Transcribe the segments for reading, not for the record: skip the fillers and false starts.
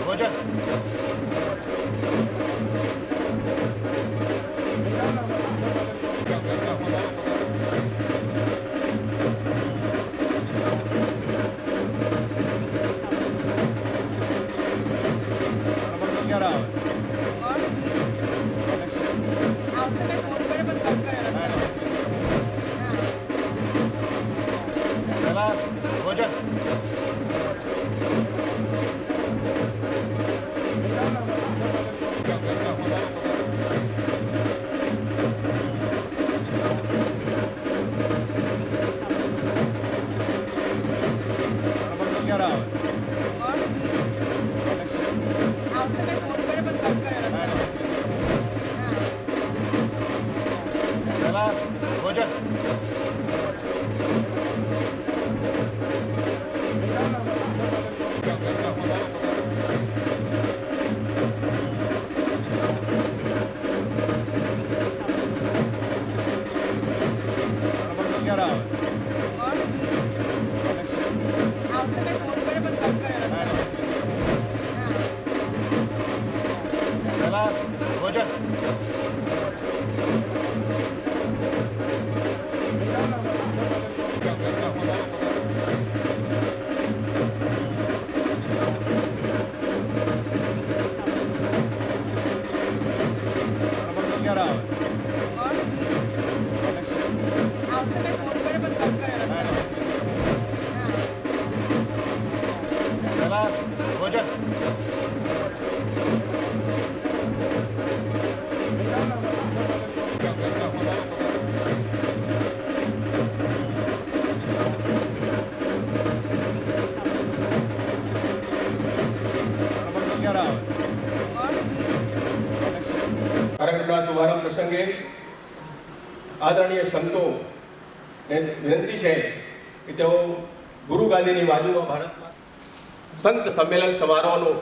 ભોજન ક્યારે આવે? આવશે મેં ફોન કર્યો પણ કટ કર્યો પહેલા ભોજન ક્યારે આવે? આવશે મેં ફોન કર્યો પણ કટ કર્યો પહેલા ભોજન ક્યારે આવે? આવશે મેં ફોન કર્યો પણ કટ કર્યો પહેલા ભોજન ક્યારે આવે? આવશે મેં ફોન કર્યો પણ કટ કર્યો પહેલા ભોજન ક્યારે આવે? કાર્યક્રમના શુભારંભ પ્રસંગે આદરણીય સંતો વિનંતી છે કે તેઓ ગુરુ ગાંધીની બાજુમાં ભારતમાં સંત સંમેલન સમારોહનું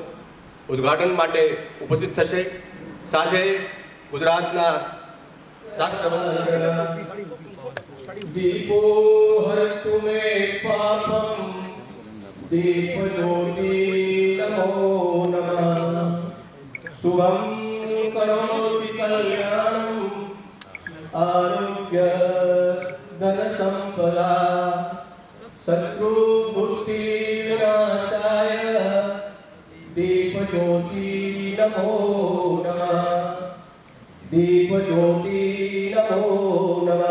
ઉદ્ઘાટન માટે ઉપસ્થિત થશે. સાથે ગુજરાતના રાષ્ટ્રપતિ દીપો હરતુ મે પાપમ દીપ જ્યોતિ નમો નમઃ શુભમ કરોતિ કલ્યાણમ આરોગ્ય ધન સંપદા શત્રુ બુદ્ધિ વિનાશાય દીપ જ્યોતિ નમો નમઃ દીપ જ્યોતિ નમો નમઃ.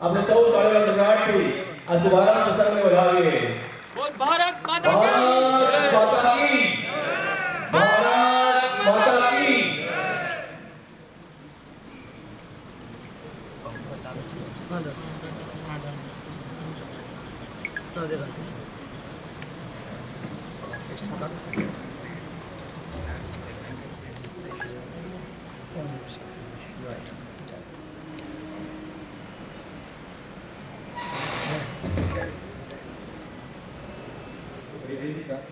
આપણે સૌ તાળીઓ ગણગાટથી આ શુભારંભ પ્રસંગને વધાવીએ. ભારત માતા ભારત માતા કી ભારત માતા કી.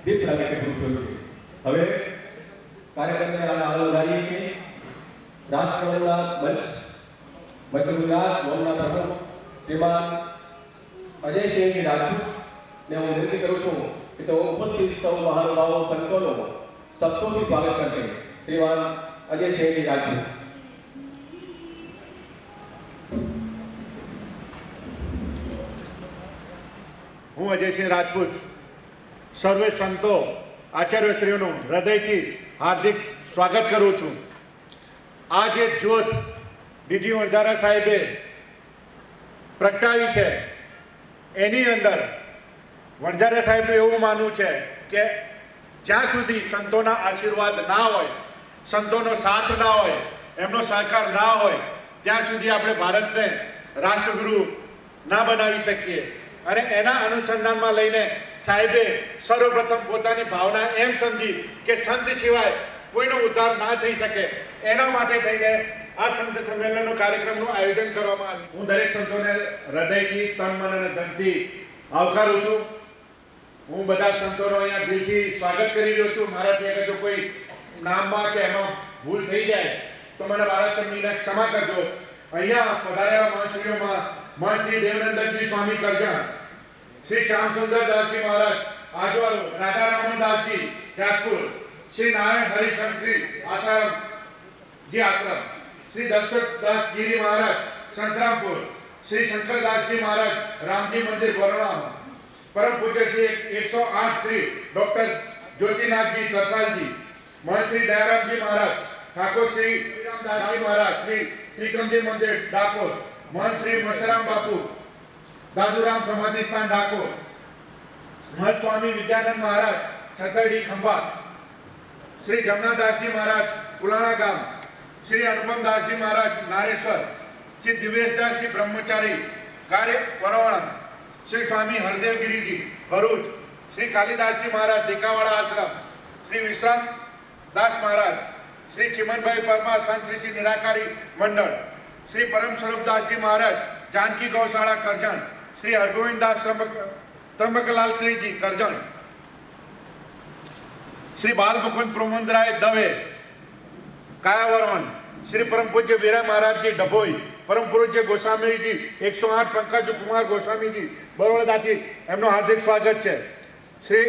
દીપ લાગે પૂરું થયું છે. હવે કાર્યક્રમને આગળ વધારીએ છીએ. રાષ્ટ્રવંદના મંચ મધ્ય ગુજરાત ભવનના પ્રમુખ શ્રીમાન અજયસિંહજી રાજપૂત ને હું વિનંતી કરું છું કે તેઓ ઉપસ્થિત સૌ મહાનુભાવો સંતોનો શબ્દોથી સ્વાગત કરશે. શ્રીમાન અજયસિંહજી રાજપૂત. હું અજયસિંહ રાજપૂત સર્વે સંતો આચાર્યશ્રીઓનું હૃદયથી હાર્દિક સ્વાગત કરું છું. આ જે જ્યોત ડીજી વણઝારા સાહેબે પ્રગટાવી છે એની અંદર વણઝારા સાહેબનું એવું માનવું છે કે જ્યાં સુધી સંતોના આશીર્વાદ ના હોય, સંતોનો સાથ ના હોય, એમનો સહકાર ના હોય, ત્યાં સુધી આપણે ભારતને રાષ્ટ્રગુરુ ના બનાવી શકીએ. અને એના અનુસંધાનમાં લઈને સાહેબે સર્વપ્રથમ પોતાની ભાવના એમ સમજી કે સંત સિવાય કોઈનો ઉદ્ધાર ના થઈ શકે, એના માટે થઈને આ સંત સંમેલનનો કાર્યક્રમનું આયોજન કરવામાં આવ્યું. હું દરેક સંતોને હૃદયથી તન મન અને ધનથી આવકારું છું. હું બધા સંતોનો અહીંયા દિલથી સ્વાગત કરી રહ્યો છું. મારાથી અગર જો કોઈ નામમાં કે એમાં ભૂલ થઈ જાય તો મને બાળકસમીને ક્ષમા કરજો. અહીંયા પધારેલા મહંતશ્રીઓમાં મહંત શ્રી દેવનંદનજી સ્વામી કરજણ, શ્રી શ્યામસુંદર દાસજી મહારાજ આજવાળો, રાધા રામન દાસજી, વ્યાસપુર, શ્રી નારાયણ હરિશંકરી આશ્રમ જી આશ્રમ, શ્રી દશરથદાસ ગીરી મહારાજ સંતરામપુર, શ્રી શંકરદાસજી મહારાજ રામજી મંદિર વરણામ, પરમ પૂજ્ય શ્રી 108 શ્રી ડોક્ટર જ્યોતિનાથજી પ્રસાદજી, મહંત શ્રી દયારામજી મહારાજ ઠાકોર, શ્રી રામદાસજી મહારાજ શ્રી ત્રિકમજી મંદિર ડાકોર, મહંત શ્રી મસરામ બાપુ દાદુરામ સમાધિ સ્થાન ડાકોર, મહંત સ્વામી વિદ્યાનંદ મહારાજ છતરડી ખંભાત, શ્રી જમનાદાસજી મહારાજ કુલાણા ગામ, શ્રી અનુપમદાસજી મહારાજ નારેશ્વર, શ્રી દિવ્યેશદાસજી બ્રહ્મચારી કાર્ય વરવાણ, શ્રી સ્વામી હરદેવગીરીજી ભરૂચ, શ્રી કાલિદાસજી મહારાજ દેકાવાડા આશ્રમ, શ્રી વિશ્રામ દાસ મહારાજ, શ્રી ચિમનભાઈ પરમાર સંત ઋષિ નિરાકારી મંડળ, શ્રી પરમ સ્વરૂપદાસજી મહારાજ जानकी गौशाला करजण, श्री हरगोविंद दास त्र्यंबकलाल श्रीजी करजण, श्री बाल मुकुंद प्रमोद राय दवे कायावरवन, श्री परम पूज्य वीरा महाराज जी डभोई, परम पूज्य गोस्वामी जी 108 पंकज कुमार गोस्वामी जी बरोडाથી એમનું હાર્દિક સ્વાગત છે। શ્રી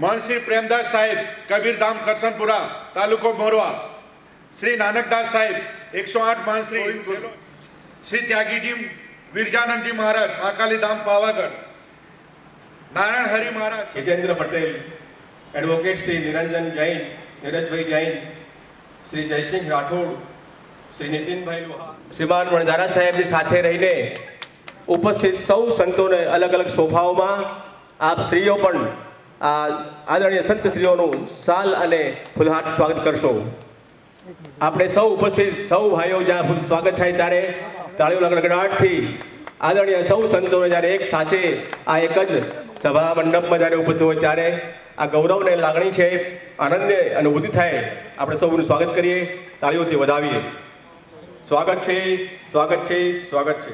महंत श्री प्रेमदास साहेब कबीरधाम करसनपुरा तालुको मोरवा, श्री नानकदास साहेब 108 महंत श्री त्यागी जी वीरजानंद जी महाराज महाकाली धाम पावागढ़, नारायण हरि महाराज, विजेंद्र पटेल, एडवोकेट श्री निरंजन जैन, नीरज भाई जैन, श्री जयसिंह राठौड़, श्री नितिन भाई लोहा, श्रीमान वणजारा साहेब जी साथे रहीने उपस्थित सौ संतों ने अलग अलग शोभाओं में आप श्रीओ पण आदरणीय संत श्रीओनु साल अने फूलहार स्वागत करशो। આપણે સૌ ઉપસ્થિત સૌ ભાઈઓ જ્યાં સ્વાગત થાય ત્યારે તાળીઓ ગડગડાટથી આદરણીય સૌ સંતોને જ્યારે એક સાથે આ એક જ સભા મંડપમાં જ્યારે ઉપસ્થિત હોય ત્યારે આ ગૌરવને લાગણી છે, આનંદને અનુભૂતિ થાય। આપણે સૌનું સ્વાગત કરીએ, તાળીઓથી વધાવીએ। સ્વાગત છે, સ્વાગત છે, સ્વાગત છે।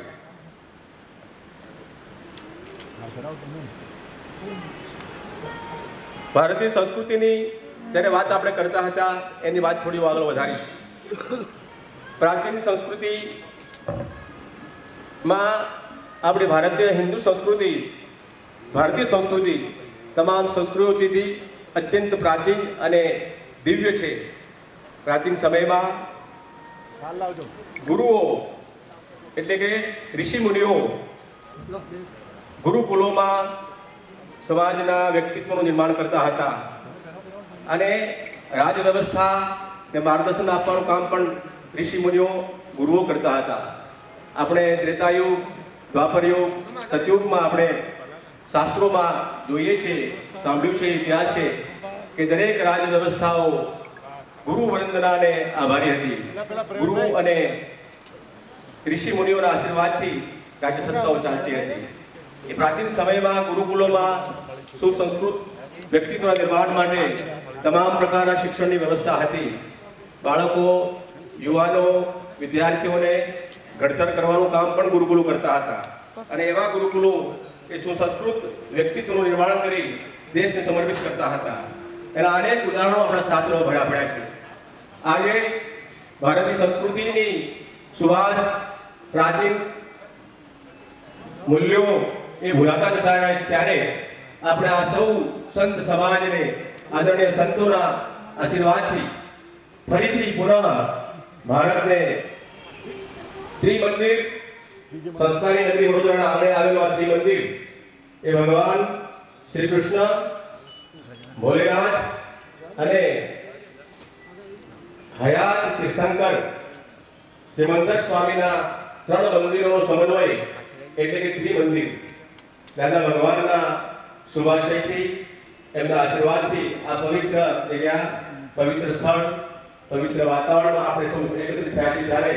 ભારતીય સંસ્કૃતિની જ્યારે વાત આપણે કરતા હતા એની વાત થોડી આગળ વધારીશ। પ્રાચીન સંસ્કૃતિમાં આપણી ભારતીય હિન્દુ સંસ્કૃતિ, ભારતીય સંસ્કૃતિ તમામ સંસ્કૃતિથી અત્યંત પ્રાચીન અને દિવ્ય છે। પ્રાચીન સમયમાં ગુરુઓ એટલે કે ઋષિમુનિઓ ગુરુકુલોમાં સમાજના વ્યક્તિત્વનું નિર્માણ કરતા હતા અને રાજ વ્યવસ્થા ને માર્ગદર્શન આપવાનું કામ પણ ઋષિ મુનિઓ ગુરુઓ કરતા હતા। આપણે ત્રેતાયુગ, દ્વાપરયુગ, સતયુગમાં આપણે શાસ્ત્રોમાં જોઈએ છે, સાંભળ્યું છે, ઇતિહાસ છે કે દરેક રાજ વ્યવસ્થાઓ ગુરુ વંદનાને આભારી હતી। ગુરુ અને ઋષિ મુનિઓના આશીર્વાદથી રાજ્ય સત્તાઓ ચાલતી હતી। એ પ્રાચીન સમયમાં ગુરુકુલોમાં સુસંસ્કૃત વ્યક્તિત્વના નિર્માણ માટે તમામ પ્રકારના શિક્ષણની વ્યવસ્થા હતી। બાળકો, યુવાનો, વિદ્યાર્થીઓને ઘડતર કરવાનું કામ પણ ગુરુકુલો કરતા હતા અને એવા ગુરુકુલો એ સુસંસ્કૃત વ્યક્તિત્વનું નિર્માણ કરી દેશને સમર્પિત કરતા હતા। એના અનેક ઉદાહરણો આપણા શાસ્ત્રોમાં ભર્યા પડ્યા છે। આજે ભારતીય સંસ્કૃતિની સુવાસ, પ્રાચીન મૂલ્યો એ ભૂલાતા જતા રહ્યા છે ત્યારે આપણે આ સૌ સંત સમાજને આદરણીય સંતોના આશીર્વાદથી ફરીથી પુનઃ ભારતને ત્રિમંદિર સંસ્થાની નગરી વડોદરાના આંગણે આવેલું આ ત્રિમંદિર એ ભગવાન શ્રી કૃષ્ણ, ભોલેનાથ અને હયાત તીર્થંકર સિમંદર સ્વામીના ત્રણ મંદિરોનો સમન્વય એટલે કે ત્રિમંદિર। દાદા ભગવાનના શુભાશયથી એમના આશીર્વાદથી આ પવિત્ર જગ્યા, પવિત્ર સ્થળ, પવિત્ર વાતાવરણમાં આપણે સૌ એકત્રિત થયા છીએ ત્યારે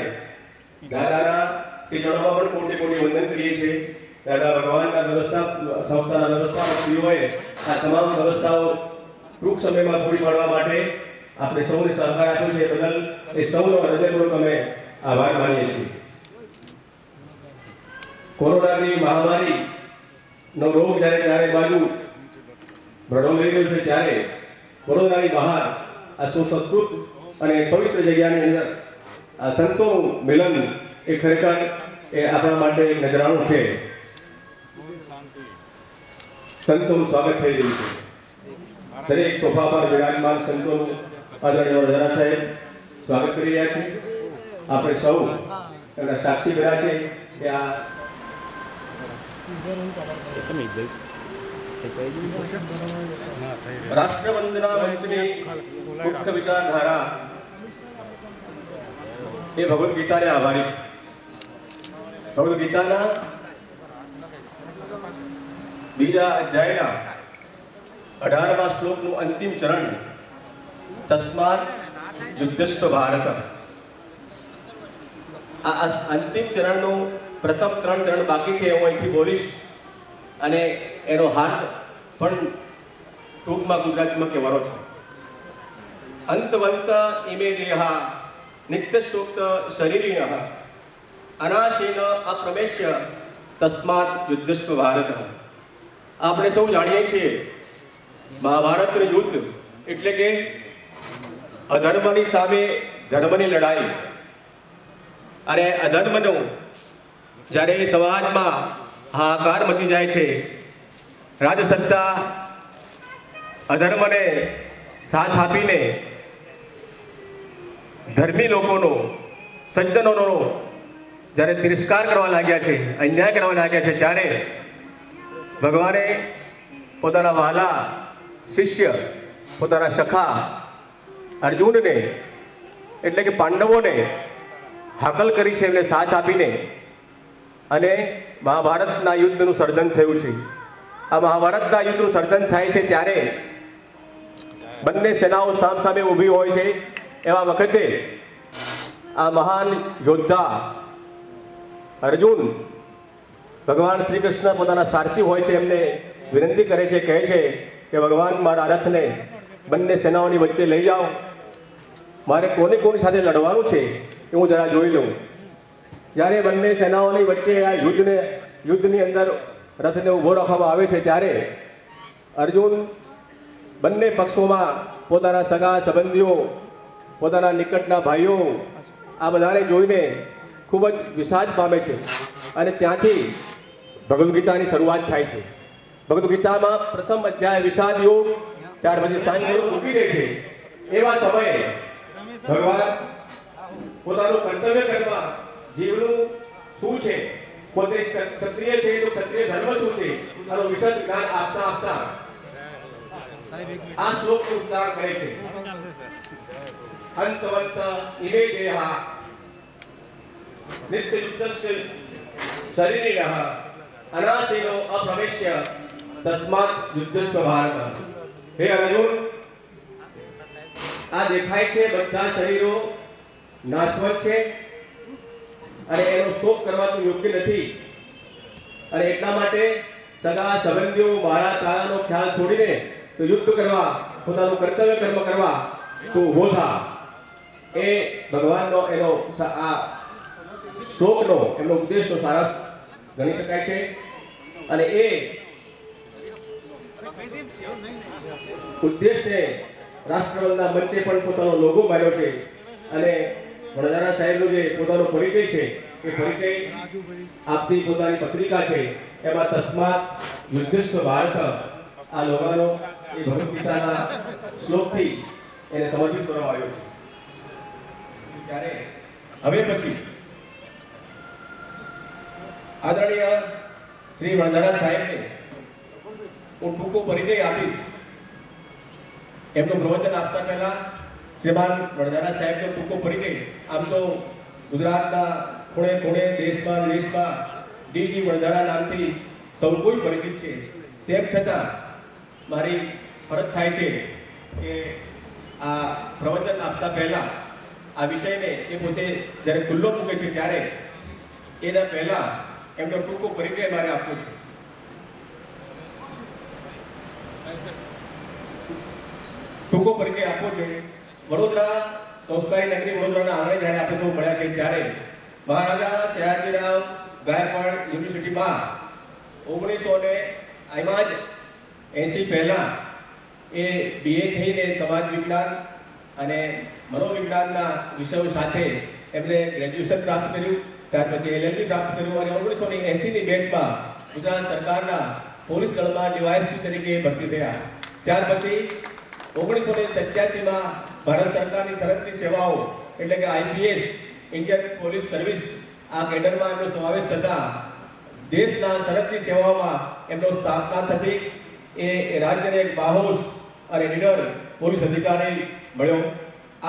દાદાના શ્રી ચરણોમાં પણ કોટી કોટી વંદન કરીએ છીએ। દાદા ભગવાનના વ્યવસ્થા સંસ્થાના વ્યવસ્થાપકોએ આ તમામ વ્યવસ્થાઓ ટૂંક સમયમાં પૂરી પાડવા માટે આપણે સૌને સહકાર આપ્યો છે બદલ એ સૌનો હૃદયપૂર્વક અમે આભાર માનીએ છીએ। કોરોનાની મહામારીનો રોગ જ્યારે બાજુ ભરડો લઈ રહ્યો છે ત્યારે વડોદરાની બહાર આ સુસંસ્કૃત અને પવિત્ર જગ્યાની અંદર આ સંતોનું મિલન એ ખરેખર એ આપણા માટે એક નજરાણું છે। સંતોનું સ્વાગત થઈ રહ્યું છે. દરેક સોફા પર વિરાજમાન સંતોનું આદરણીય વડોદરા સાહેબ સ્વાગત કરી રહ્યા છે. આપણે સૌ એના સાક્ષી રહ્યા છે કે આ રાષ્ટ્રવંદના મંચની મુખ્ય વિચારધારા એ ભગવદ્ ગીતાને આભારી છે. ભગવદ્ ગીતાના બીજા અધ્યાયના 18મા શ્લોકનું અંતિમ ચરણ તસ્માત યુદ્ધસ્વ ભારત. આ અંતિમ ચરણનું પ્રથમ 3 ચરણ બાકી છે. હું અહીંથી બોલીશ અને એનો હાથ પણ ટૂંકમાં ગુજરાતીમાં કહેવાનો છું. અંતવંત ઇમે દેહા નિત્યસૂક્ત શરીરિણ અનાશેન અપ્રમેશ્ય તસ્માત યુદ્ધસ્વ ભારત. આપણે સૌ જાણીએ છીએ મહાભારતનું યુદ્ધ એટલે કે અધર્મની સામે ધર્મની લડાઈ. અને અધર્મનો જ્યારે સમાજમાં હાહાકાર મચી જાય છે, રાજસત્તા અધર્મને સાથ આપીને ધર્મી લોકોનો, સજ્જનોનો જ્યારે તિરસ્કાર કરવા લાગ્યા છે, અન્યાય કરવા લાગ્યા છે, ત્યારે ભગવાને પોતાના વહાલા શિષ્ય, પોતાના સખા અર્જુનને એટલે કે પાંડવોને હાકલ કરી છે, એમને સાથ આપીને અને મહાભારતના યુદ્ધનું સર્જન થયું છે. આ મહાભારતના યુદ્ધનું સર્જન થાય છે ત્યારે બંને સેનાઓ સામસામે ઊભી હોય છે. એવા વખતે આ મહાન યોદ્ધા અર્જુન ભગવાન શ્રી કૃષ્ણ પોતાના સારથી હોય છે, એમને વિનંતી કરે છે, કહે છે કે ભગવાન મારા રથને બંને સેનાઓની વચ્ચે લઈ જાઓ. મારે કોની સાથે લડવાનું છે એ હું જરા જોઈ લઉં. જ્યારે બંને સેનાઓની વચ્ચે આ યુદ્ધની અંદર રથને ઊભો રાખવામાં આવે છે ત્યારે અર્જુન બંને પક્ષોમાં પોતાના સગા સંબંધીઓ, પોતાના નિકટના ભાઈઓ આ બધાને જોઈને ખૂબ જ વિષાદ પામે છે. અને ત્યાંથી ભગવદ્ ગીતાની શરૂઆત થાય છે. ભગવદ્ ગીતામાં પ્રથમ અધ્યાય વિષાદ યોગ, ત્યાર પછી સાંગ યોગ મૂકી દે છે. એવા સમયે ભગવાન પોતાનું કર્તવ્ય કરવા જીવનું શું છે, પોતે ક્ષત્રિય છે તો ક્ષત્રિય ધર્મ શું છે આનો વિશદ જ્ઞાન આપતા આપતા આ શ્લોકનું ઉચ્ચારણ કરે છે. અંતવંત ઇમે દેહા નિત્યયુક્તસ્ય શરીરિણ અનાશેનો અપ્રમેશ્ય તસ્માત યુદ્ધસ્વ ભારત. હે અર્જુન, આ દેખાય છે બધા શરીરો નાશવંત છે અને એનો શોક કરવાનું યોગ્ય નથી. અને એટલા માટે સગા સંબંધીઓ મારા તારાનો ખ્યાલ છોડીને તો યુદ્ધ કરવા, પોતાનું કર્તવ્ય કર્મ કરવા તો ઊભો થા. એ ભગવાનનો એનો આ શ્લોકનો એમનો ઉદ્દેશનો સારસ ગણી શકાય છે. અને એ ઉદ્દેશને રાષ્ટ્રવંદના મંચે પણ પોતાનો લોગો માર્યો છે. અને વડોદરા સાહેબનો જે પોતાનો પરિચય છે એ પરિચય આપતી પોતાની પત્રિકા છે એમાં તસ્માત યુદ્ધસ્વ ભારત આ લોગાનો એ ભગવદ્ ગીતાના શ્લોકથી એને સમર્પિત કરવામાં આવ્યો છે. ત્યારે હવે પછી આદરણીય શ્રી વડોદરા સાહેબને હું ટૂંકો પરિચય આપીશ. એમનું પ્રવચન આપતા પહેલા શ્રીમાન વડોદરા સાહેબનો ટૂંકો પરિચય. આમ તો ગુજરાતના ખૂણે ખૂણે, દેશમાં વિદેશમાં ડીજી વડોદરા નામથી સૌ કોઈ પરિચિત છે. તેમ છતાં મારી ફરજ થાય છે કે આ પ્રવચન આપતા પહેલા આ વિષયને એ પોતે જ્યારે ખુલ્લો મૂકે છે ત્યારે એના પહેલા એમનો ટૂંકો પરિચય મારે આપવો છે. ટૂંકો પરિચય આપવો છે. વડોદરા સંસ્કારી નગરી વડોદરાના આંગણે જ્યારે આપણે સૌ મળ્યા છે ત્યારે મહારાજા સયાજીરાવ ગાયકવાડ યુનિવર્સિટીમાં 1980 પહેલાં એ BA થઈને સમાજ વિજ્ઞાન અને મનોવિજ્ઞાનના વિષયો સાથે એમણે ગ્રેજ્યુએશન પ્રાપ્ત કર્યું. ત્યાર પછી LLB પ્રાપ્ત કર્યું અને 1980ની બેચમાં ગુજરાત સરકારના પોલીસ દળમાં ડીવાયએસપી તરીકે ભરતી થયા. ત્યાર પછી 1987માં ભારત સરકારની સરહદની સેવાઓ એટલે કે આઈપીએસ ઇન્ડિયન પોલીસ સર્વિસ આ કેડરમાં એમનો સમાવેશ થતા દેશના સરહદની સેવાઓમાં એમનો સ્થાપના થતી. એ રાજ્યને એક બાહોશ અને નીડર પોલીસ અધિકારી મળ્યો.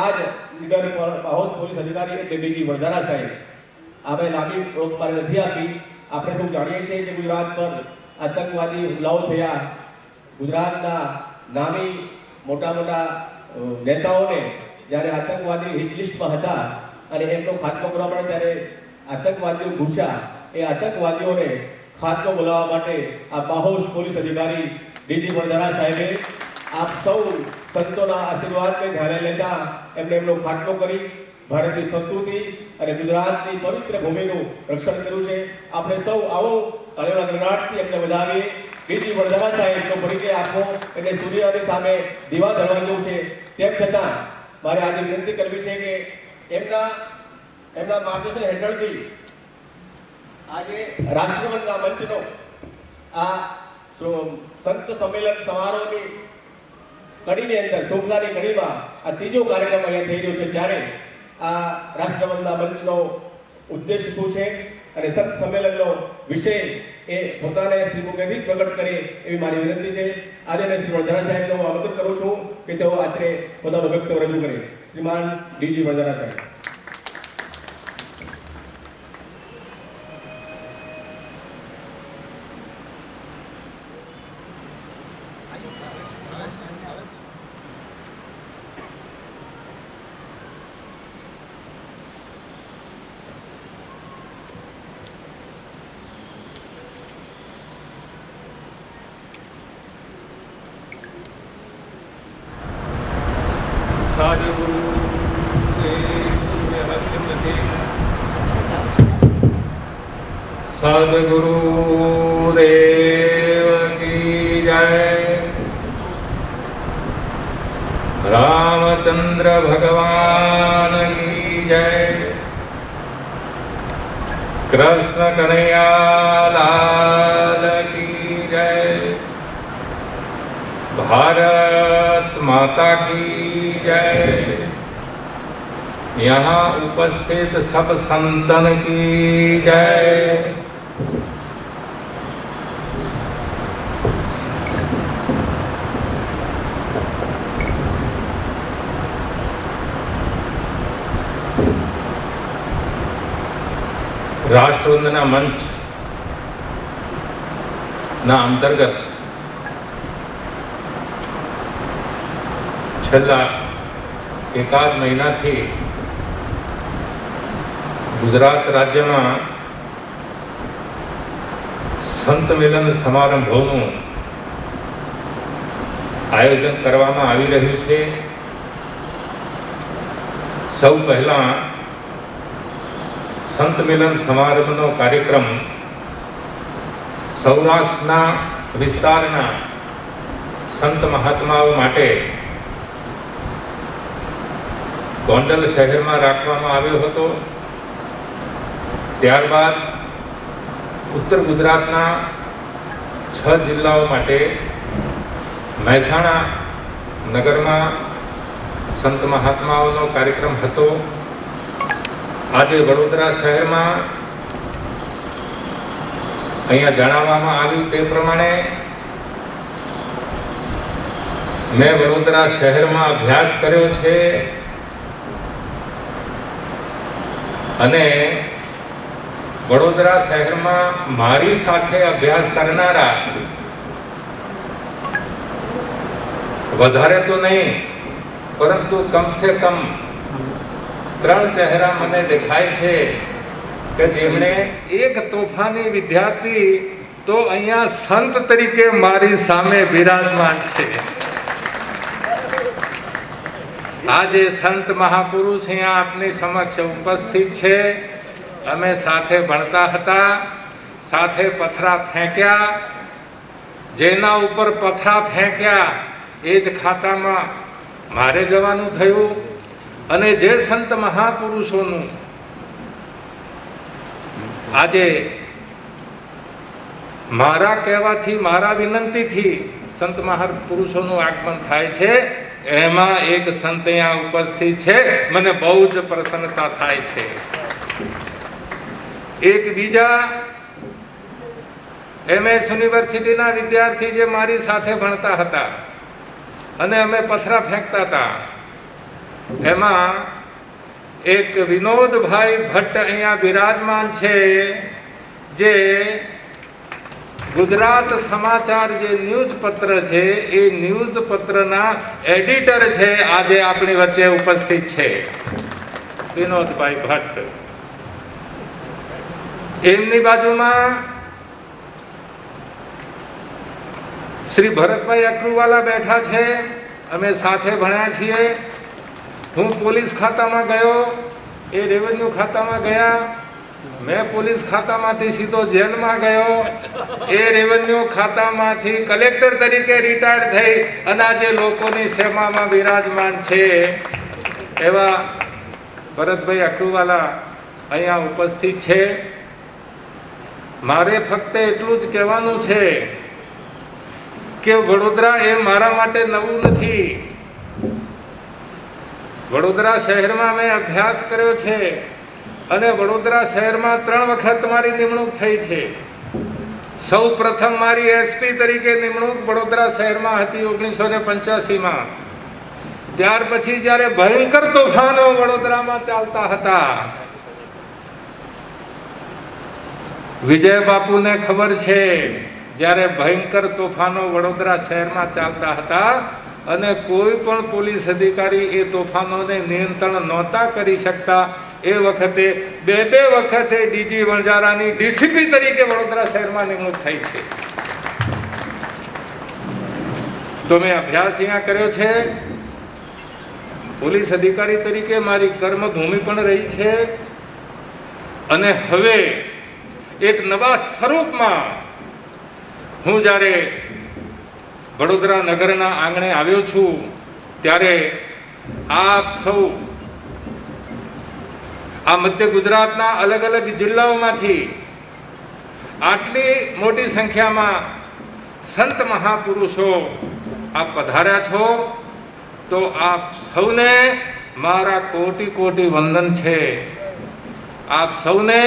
આ જ નીડર બાહોશ પોલીસ અધિકારી એટલે ડીજી વડજારા સાહેબ. આપણે લાંબી ઓળખ નથી આપી. આપણે સૌ જાણીએ છીએ કે ગુજરાત પર આતંકવાદી હુમલાઓ થયા. ગુજરાતના નામી મોટા મોટા નેતાઓને જ્યારે આતંકવાદી હિટ લિસ્ટમાં હતા અને એમનો ખાત્મો કરવા માટે ત્યારે આતંકવાદીઓ ઘૂસ્યા. એ આતંકવાદીઓને ખાત્મો બોલાવવા માટે આ બાહોશ પોલીસ અધિકારી ડીજી વડજારા સાહેબે આપ સૌ સંતોના આશીર્વાદને ધ્યાને લેતા એમણે એમનો ખાત્મો કરી ભારતની સંસ્કૃતિ અને ગુજરાતની પવિત્ર ભૂમિનું રક્ષણ કર્યું છે. આપણે સૌ આવો તાળીઓના ગણગણાટથી એમને વધાવીએ. ડીજી વડજારા સાહેબનો પરિચય આપો એટલે સૂર્યની સામે દીવા ધરવા જેવું છે. તેમ છતાં મારે આજે વિનંતી કરવી છે કે એમના માર્ગદર્શન હેઠળથી આજે રાષ્ટ્રવંદના મંચનો આ સંત સંમેલન સમારોહની કડીની અંદર શોભનાની કડીમાં આ ત્રીજો કાર્યક્રમ અહીંયા થઈ રહ્યો છે. ત્યારે આ રાષ્ટ્રવંદના મંચનો ઉદ્દેશ શું છે અને સંત સંમેલનનો વિષય એ પોતાને શ્રી મુખેથી પ્રગટ કરે એવી મારી વિનંતી છે. આજે મેં શ્રી વડજારા સાહેબને હું આમંત્રિત કરું છું કે તેઓ આજે પોતાનું વક્તવ્ય રજૂ કરે. શ્રીમાન ડીજી વડજારા સાહેબ. सद्गुरु देव की जय. रामचंद्र भगवान की जय. कृष्ण कन्हैया लाल की जय. भारत माता की जय. यहाँ उपस्थित सब संतन की जय. રાષ્ટ્રવંદના મંચ ના અંતર્ગત છેલ્લા એકાદ મહિનાથી ગુજરાત રાજ્યમાં સંત મિલન સમારંભોનું આયોજન કરવામાં આવી રહ્યું છે. સૌ પહેલા સંત મિલન સમારંભનો કાર્યક્રમ સૌરાષ્ટ્રના વિસ્તારના સંત મહાત્માઓ માટે ગોંડલ શહેરમાં રાખવામાં આવ્યો હતો. ત્યારબાદ ઉત્તર ગુજરાતના 6 જિલ્લાઓ માટે મહેસાણા નગરમાં સંત મહાત્માઓનો કાર્યક્રમ હતો. આજે વડોદરા શહેરમાં અહીંયા જણાવવામાં આવ્યું તે પ્રમાણે મેં વડોદરા શહેરમાં અભ્યાસ કર્યો છે અને વડોદરા શહેરમાં મારી સાથે અભ્યાસ કરનારા વધારે તો નહીં પરંતુ કમસે કમ 3 ચહેરા મને દેખાય છે કે જેમણે એક તોફાની વિદ્યાર્થી તો અહીંયા સંત તરીકે મારી સામે બિરાજમાન છે. આજે સંત મહાપુરુષ અહીંયા આપની સમક્ષ ઉપસ્થિત છે. અમે સાથે ભણતા હતા, સાથે પથરા ફેંક્યા. જેના ઉપર પથરા ફેંક્યા એ જ ખાતામાં મારે જવાનું થયું. અને જે સંત મહાપુરુષોનું આજે મારા કહેવાથી, મારા વિનંતીથી સંત મહાપુરુષોનું આગમન થાય છે. એમાં એક સંત અહીંયા ઉપસ્થિત છે, મને બહુ જ પ્રસન્નતા થાય છે. એક બીજા MS યુનિવર્સિટીના વિદ્યાર્થી જે મારી સાથે ભણતા હતા અને અમે પથરા ફેંકતા હતા, એમાં એક વિનોદભાઈ ભટ્ટ અહીંયા બિરાજમાન છે, જે ગુજરાત સમાચાર જે ન્યૂઝ પત્ર છે એ ન્યૂઝ પત્રના એડિટર છે, આજે આપણી વચ્ચે ઉપસ્થિત છે વિનોદભાઈ ભટ્ટ. એમની બાજુમાં શ્રી ભરતભાઈ અક્રુવાલા બેઠા છે, અમે સાથે ભણ્યા છીએ. હું પોલીસ ખાતામાં ગયો, એ રેવન્યુ ખાતામાં ગયા. મેં પોલીસ ખાતામાંથી સીધો જેલમાં ગયો, એ રેવન્યુ ખાતામાંથી કલેક્ટર તરીકે રિટાયર થઈ અને આજે લોકોની સેવામાં બિરાજમાન છે એવા ભરતભાઈ અક્રુવાલા અહીંયા ઉપસ્થિત છે. મારે ફક્ત એટલું જ કહેવાનું છે કે વડોદરા એ મારા માટે નવું નથી. વડોદરા શહેરમાં મેં અભ્યાસ કર્યો છે અને વડોદરા શહેરમાં 3 વખત મારી નિમણૂક થઈ છે. સૌ પ્રથમ મારી SP તરીકે નિમણૂક વડોદરા શહેરમાં હતી 1985માં. ત્યાર પછી જ્યારે ભયંકર તોફાનો વડોદરામાં ચાલતા હતા, વિજય બાપુને ખબર છે, જ્યારે ભયંકર તોફાનો વડોદરા શહેરમાં ચાલતા હતા અને કોઈ પણ પોલીસ અધિકારી એ તોફાનોને નિયંત્રણ નહોતા કરી શકતા, એ વખતે 2 વખતે ડીજી વણજારાની DCP તરીકે વડોદરા શહેરમાં નિમણૂક થઈ છે. તો મેં અભ્યાસ અહીંયા કર્યો છે. પોલીસ અધિકારી તરીકે મારી કર્મભૂમિ પણ રહી છે અને હવે એક નવા સ્વરૂપમાં હું જ્યારે વડોદરા નગરના આંગણે આવ્યો છું, ત્યારે આપ સૌ આ મધ્ય ગુજરાતના અલગ અલગ જિલ્લાઓમાંથી આટલી મોટી સંખ્યામાં સંત મહાપુરુષો આપ પધાર્યા છો, તો આપ સૌને મારા કોટી કોટી વંદન છે. આપ સૌને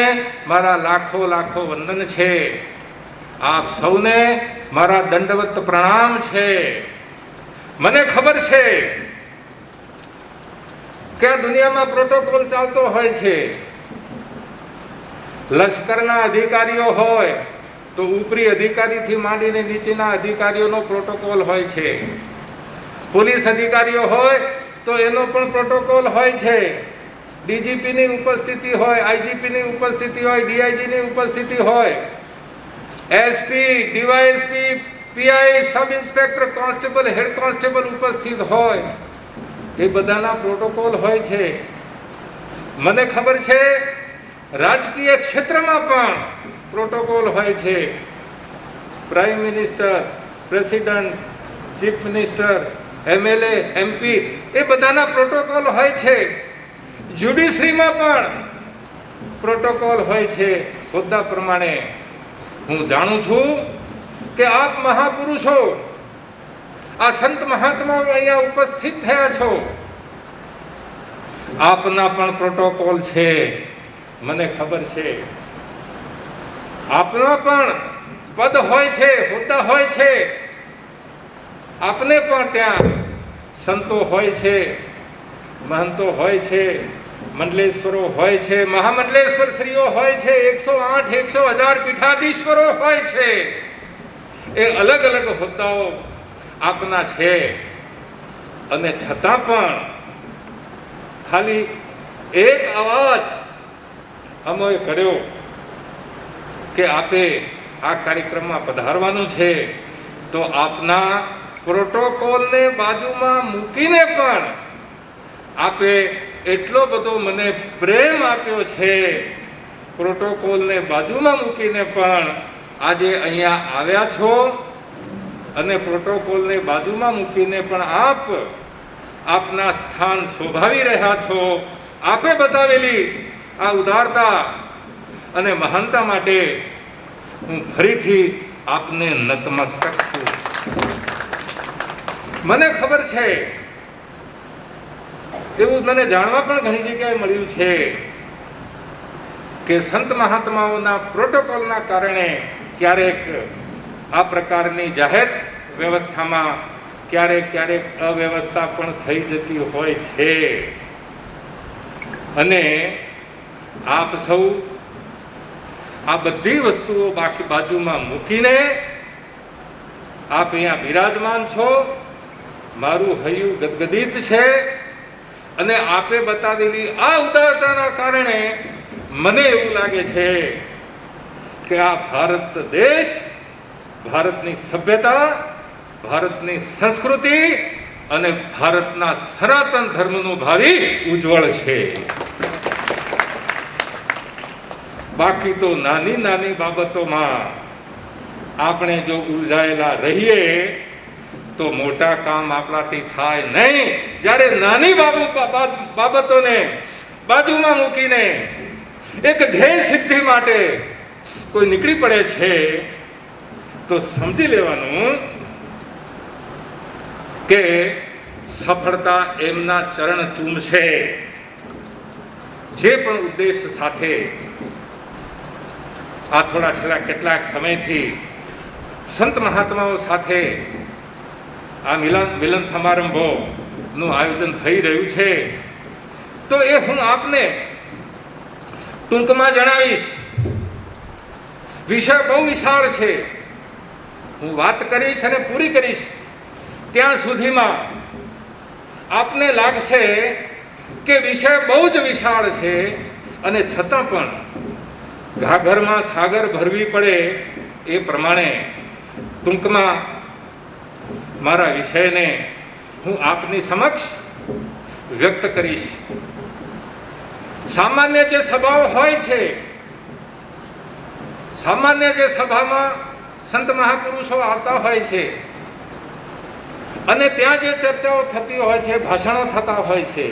મારા લાખો લાખો વંદન છે. આપ સૌને મારા દંડવત પ્રણામ છે. મને ખબર છે કે આ દુનિયામાં પ્રોટોકોલ ચાલતો હોય છે. લશ્કરના અધિકારીઓ હોય તો ઉપરી અધિકારીથી માંડીને નીચેના અધિકારીઓનો પ્રોટોકોલ હોય છે. પોલીસ અધિકારીઓ હોય તો એનો પણ પ્રોટોકોલ હોય છે. DGPની ઉપસ્થિતિ હોય, IGPની ઉપસ્થિતિ હોય, DIGની ઉપસ્થિતિ હોય, SP, DYSP, PI, sub inspector, constable, head constable ઉપસ્થિત હોય. એ બધાના પ્રોટોકોલ હોય છે. મને ખબર છે રાજકીય ક્ષેત્રમાં પણ પ્રોટોકોલ હોય છે. Prime minister, president, chief minister, MLA, MP, એ બધાના પ્રોટોકોલ હોય છે. જ્યુડિશરીમાં પણ પ્રોટોકોલ હોય છે હોદ્દા પ્રમાણે. હું જાણું છું કે આપ મહાપુરુષો, આ સંત મહાત્માઓ અહીંયા ઉપસ્થિત થયા છો, આપના પણ પ્રોટોકોલ છે. મને ખબર છે આપના પણ પદ હોય છે, હોદ્દા હોય છે. આપને પણ ત્યાં સંતો હોય છે, મહંતો હોય છે, મંડલેશ્વરો હોય છે, મહામંડલેશ્વર શ્રીઓ હોય છે, 108, 100,000 પીઠાધીશ્વરો હોય છે. એ અલગ અલગ હોદ્દાઓ આપના છે. અને છતાં પણ ખાલી એક અવાજ અમોએ કર્યો કે આપે આ કાર્યક્રમમાં પધારવાનું છે, તો આપના પ્રોટોકોલને બાજુમાં મૂકીને પણ આપે એટલો બધો મને પ્રેમ આપ્યો છે. પ્રોટોકોલને બાજુમાં મૂકીને પણ આજે અહીંયા આવ્યા છો અને પ્રોટોકોલને બાજુમાં મૂકીને પણ આપના સ્થાન શોભાવી રહ્યા છો. આપે બતાવેલી આ ઉદારતા અને મહાનતા માટે હું ફરીથી આપને નતમસ્તક છું. મને ખબર છે, એવું મને જાણવા પણ ઘણી જગ્યાએ મળ્યું છે કે સંત મહાત્માઓના પ્રોટોકોલના કારણે ક્યારેક આ પ્રકારની જાહેર વ્યવસ્થામાં ક્યારેક અવ્યવસ્થા પણ થઈ જતી હોય છે. અને આપ સૌ આ બધી વસ્તુઓ બાજુમાં મૂકીને આપ અહીંયા બિરાજમાન છો. મારું હૈયું ગદગદિત છે અને આપે બતાવેલી આ ઉદારતાના કારણે મને એવું લાગે છે કે આ ભારત દેશ, ભારતની સભ્યતા, ભારતની સંસ્કૃતિ અને ભારતના સનાતન ધર્મનું ભાવિ ઉજ્જવળ છે. બાકી તો નાની નાની બાબતોમાં આપણે જો ઉલઝાયેલા રહીએ તો મોટા કામ આપણાથી થાય નહીં. જ્યારે નાની બાબતોને બાજુમાં મૂકીને એક ધ્યેય સિદ્ધિ માટે કોઈ નીકળી પડે છે તો સમજી લેવાનું કે સફળતા એમના ચરણ ચૂમશે. જે પણ ઉદ્દેશ સાથે આ થોડા છેલ્લા કેટલાક સમયથી સંત મહાત્માઓ સાથે આ મિલન સમારંભોનું આયોજન થઈ રહ્યું છે, તો એ હું આપને ટૂંકમાં જણાવીશ. વિષય બહુ વિશાળ છે. હું વાત કરીશ અને પૂરી કરીશ ત્યાં સુધીમાં આપને લાગશે કે વિષય બહુ જ વિશાળ છે અને છતાં પણ ઘાઘરમાં સાગર ભરવી પડે એ પ્રમાણે ટૂંકમાં મારા વિષયને હું આપની સમક્ષ વ્યક્ત કરીશ. સામાન્ય જે સભાઓ હોય છે, સામાન્ય જે સભામાં સંત મહાપુરુષો આવતા હોય છે અને ત્યાં જે ચર્ચાઓ થતી હોય છે, ભાષણો થતા હોય છે,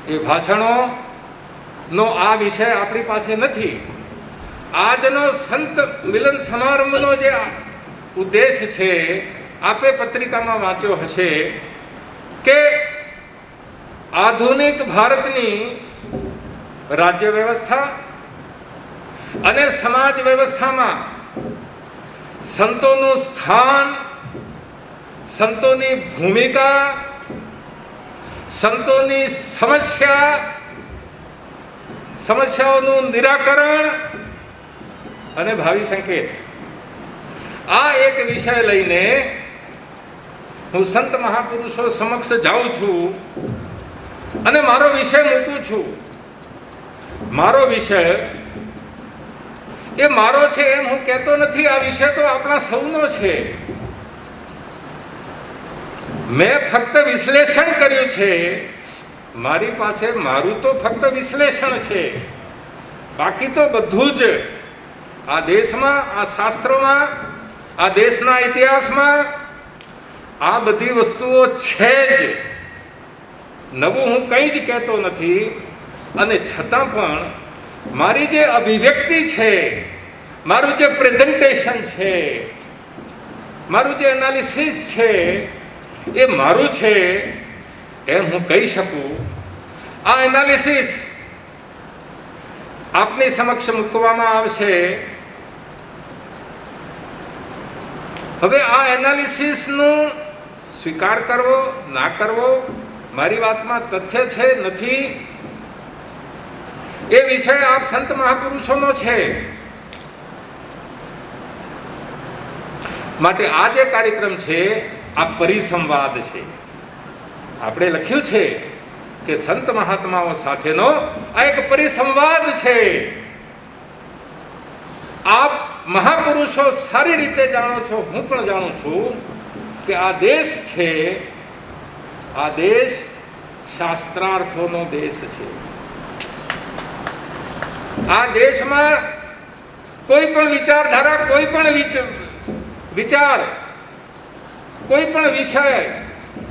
એ ભાષણોનો આ વિષય આપણી પાસે નથી. આજનો સંત મિલન સમારંભનો જે ઉદ્દેશ છે, આપે પત્રિકામાં વાંચ્યો હશે કે આધુનિક ભારતની રાજ્ય વ્યવસ્થા અને સમાજ વ્યવસ્થામાં સંતોનું સ્થાન, સંતોની ભૂમિકા, સંતોની સમસ્યાઓનું નિરાકરણ અને ભાવિ સંકેત, આ એક વિષય લઈને હું સંત મહાપુરુષો સમક્ષ જાઉં છું અને મારો વિષય મૂકું છું. મારો વિષય એ મારો છે એમ હું કહેતો નથી. આ વિષય તો આપણા સૌનો છે. મેં ફક્ત વિશ્લેષણ કર્યું છે. મારી પાસે મારું તો ફક્ત વિશ્લેષણ છે. બાકી તો બધું જ આ દેશમાં, આ શાસ્ત્રોમાં, આ દેશના ઇતિહાસમાં આ બધી વસ્તુઓ છે જ. નવું હું કંઈ જ કહેતો નથી. અને છતાં પણ મારી જે અભિવ્યક્તિ છે, મારું જે પ્રેઝન્ટેશન છે, મારું જે એનાલિસિસ છે, એ મારું છે એમ હું કહી શકું. આ એનાલિસિસ આપની સમક્ષ મૂકવામાં આવશે. હવે આ એનાલિસિસનો સ્વીકાર કરવો ના કરવો, મારી વાતમાં તથ્ય છે નથી, એ વિષય આપ સંત મહાપુરુષોનો છે. માટે આ જે કાર્યક્રમ છે આ પરિસંવાદ છે. આપણે લખ્યું છે કે સંત મહાત્માઓ સાથેનો આ એક પરિસંવાદ છે. આપ મહાપુરુષો સારી રીતે જાણો છો, હું પણ જાણું છું કે આ દેશ છે, આ દેશ શાસ્ત્રાર્થોનો દેશ છે. આ દેશમાં કોઈ પણ વિચારધારા, કોઈ પણ વિચાર, કોઈ પણ વિષય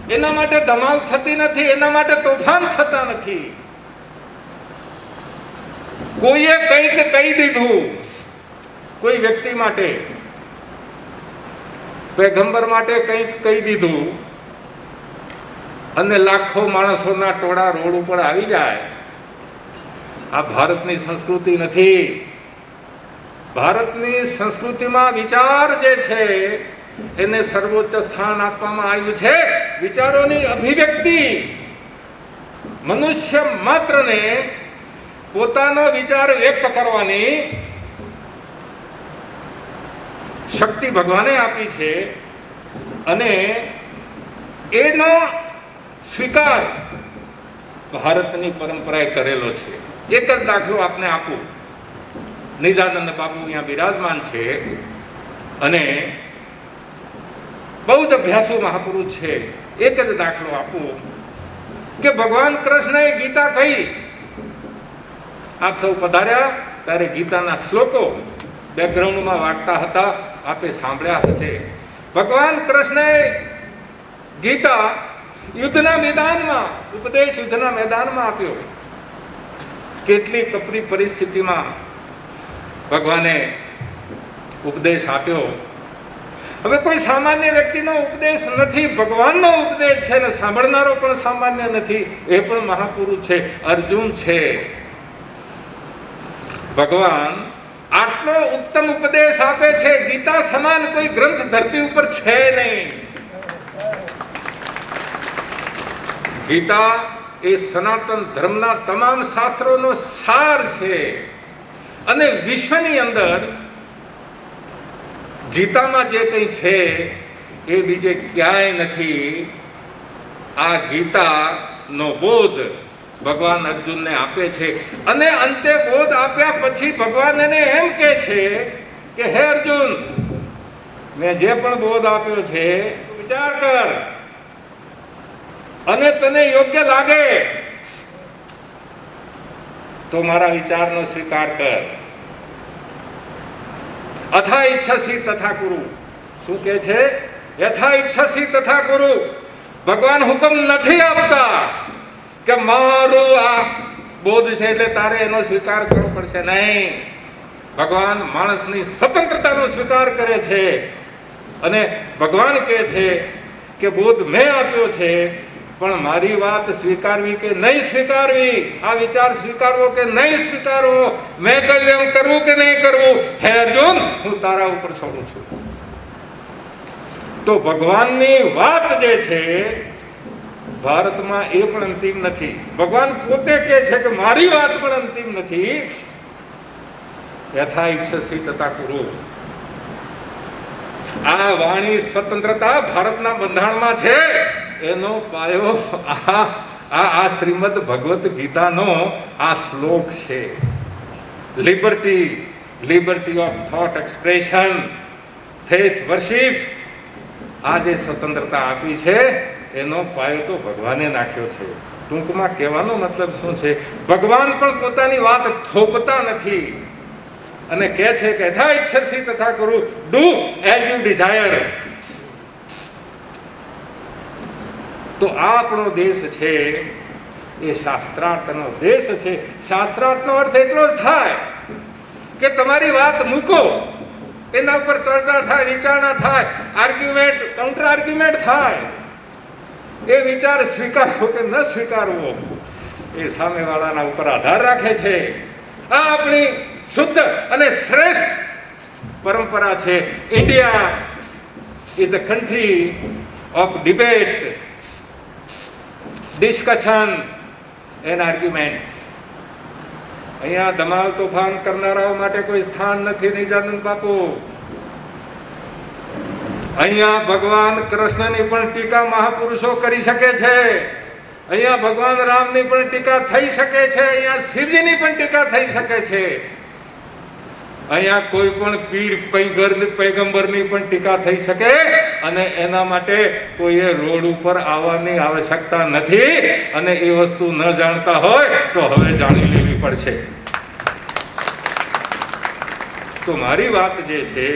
એના માટે ધમાલ થતી નથી, એના માટે તોફાન થતા નથી. કોઈએ કંઈક કહી દીધું કોઈ વ્યક્તિ માટે પૈગંબર માટે કંઈક કહી દીધું અને લાખો માણસોના ટોળા રોડ ઉપર આવી જાય, આ ભારતની સંસ્કૃતિ નથી. ભારતની સંસ્કૃતિમાં વિચાર જે છે એને સર્વોચ્ચ સ્થાન આપવામાં આવ્યું છે. વિચારોની અભિવ્યક્તિ, મનુષ્ય માત્રને પોતાનો વિચાર વ્યક્ત કરવાની શક્તિ ભગવાને આપી છે અને એનો સ્વીકાર ભારતની પરંપરાએ કરેલો છે. એક જ દાખલો આપને આપું. નિજાનંદ બાપુ અહીંયા બિરાજમાન છે અને બૌદ્ધ અભ્યાસુ મહાપુરુષ છે. એક જ દાખલો આપું કે ભગવાન કૃષ્ણએ ગીતા કહી. આપ સૌ પધાર્યા ત્યારે ગીતાના શ્લોકો બેકગ્રાઉન્ડમાં વાગતા હતા, આપે સાંભળ્યા હશે. ભગવાન કૃષ્ણએ ગીતા યુદ્ધના મેદાનમાં, ઉપદેશ યુદ્ધના મેદાનમાં આપ્યો. કેટલી કપરી પરિસ્થિતિમાં ભગવાને ઉપદેશ આપ્યો. હવે કોઈ સામાન્ય વ્યક્તિનો ઉપદેશ નથી, ભગવાનનો ઉપદેશ છે ને સાંભળનારો પણ સામાન્ય નથી, એ પણ મહાપુરુષ છે, અર્જુન છે. ભગવાન આટલો ઉત્તમ ઉપદેશ આપે છે, ગીતા સમાન કોઈ ગ્રંથ ધરતી ઉપર છે નહીં. ગીતા એ સનાતન ધર્મના તમામ શાસ્ત્રોનો સાર છે અને વિશ્વની અંદર ગીતામાં જે કંઈ છે એ બીજે ક્યાંય નથી. આ ગીતાનો બોધ ભગવાન અર્જુનને આપે છે અને અંતે બોધ આપ્યા પછી ભગવાન એને એમ કહે છે કે હે અર્જુન, મેં જે પણ બોધ આપ્યો છે વિચાર કર અને તને યોગ્ય લાગે તો મારા વિચારનો સ્વીકાર કર. અથા ઈચ્છસી તથા કુરુ. શું કહે છે? યથા ઈચ્છસી તથા કુરુ. ભગવાન હુકમ નથી આપતા કે મારું આ બોધ છે એટલે તારે એનો સ્વીકાર કરવો પડશે, નહીં. ભગવાન માણસની સ્વતંત્રતાનો સ્વીકાર કરે છે અને ભગવાન કહે છે કે બોધ મેં આપ્યો છે, પણ મારી વાત સ્વીકારવી કે નહીં સ્વીકારવી, આ વિચાર સ્વીકારવો કે નહીં સ્વીકારવો, મેં કહ્યું એમ કરવું કે નહીં કરવું, હે અર્જુન હું તારા ઉપર છોડું છું. તો ભગવાનની વાત જે છે ભારતમાં એ પણ અંતિમ નથી. ભગવાન પોતે કહે છે કે મારી વાત પણ અંતિમ નથી. યથા ઈચ્છસી તથા કુરુ. આ વાણી સ્વતંત્રતા ભારતના બંધારણમાં છે. એનો પાયો આ શ્રીમદ ભગવત ગીતાનો આ શ્લોક છે. Liberty of thought expression, faith worship. આ જે સ્વતંત્રતા આપી છે એનો પાયો તો ભગવાને નાખ્યો છે. ટૂંકમાં કહેવાનો મતલબ શું છે? ભગવાન પણ પોતાની વાત થોપતા નથી અને કહે છે કે યથા ઈચ્છસી તથા કુરુ, ડુ એઝ યુ ડિઝાયર. તો આ આપણો દેશ છે એ શાસ્ત્રાર્થનો દેશ છે. શાસ્ત્રાર્થનો અર્થ એટલો જ થાય કે તમારી વાત મૂકો, એના ઉપર ચર્ચા થાય, વિચારણા થાય, આર્ગ્યુમેન્ટ, કાઉન્ટર આર્ગ્યુમેન્ટ થાય. એ વિચાર સ્વીકારવો કે ન સ્વીકારવો એ સામેવાળાના ઉપર આધાર રાખે છે. આ આપણી શુદ્ધ અને શ્રેષ્ઠ પરંપરા છે. India is a country of debate, discussion and arguments. અહીંયા ધમાલ તોફાન કરનારાઓ માટે કોઈ સ્થાન નથી. નિજાનંદ બાપુ, અહીંયા ભગવાન કૃષ્ણની પણ ટીકા મહાપુરુષો કરી શકે છે. અહીંયા ભગવાન રામની પણ ટીકા થઈ શકે છે. અહીંયા શિવજીની પણ ટીકા થઈ શકે છે. અહીંયા કોઈ પણ પીર પૈગંબરની પણ ટીકા થઈ શકે અને એના માટે કોઈએ રોડ ઉપર આવવાની આવશ્યકતા નથી. અને એ વસ્તુ ન જાણતા હોય તો હવે જાણી લેવી પડશે. તો મારી વાત જે છે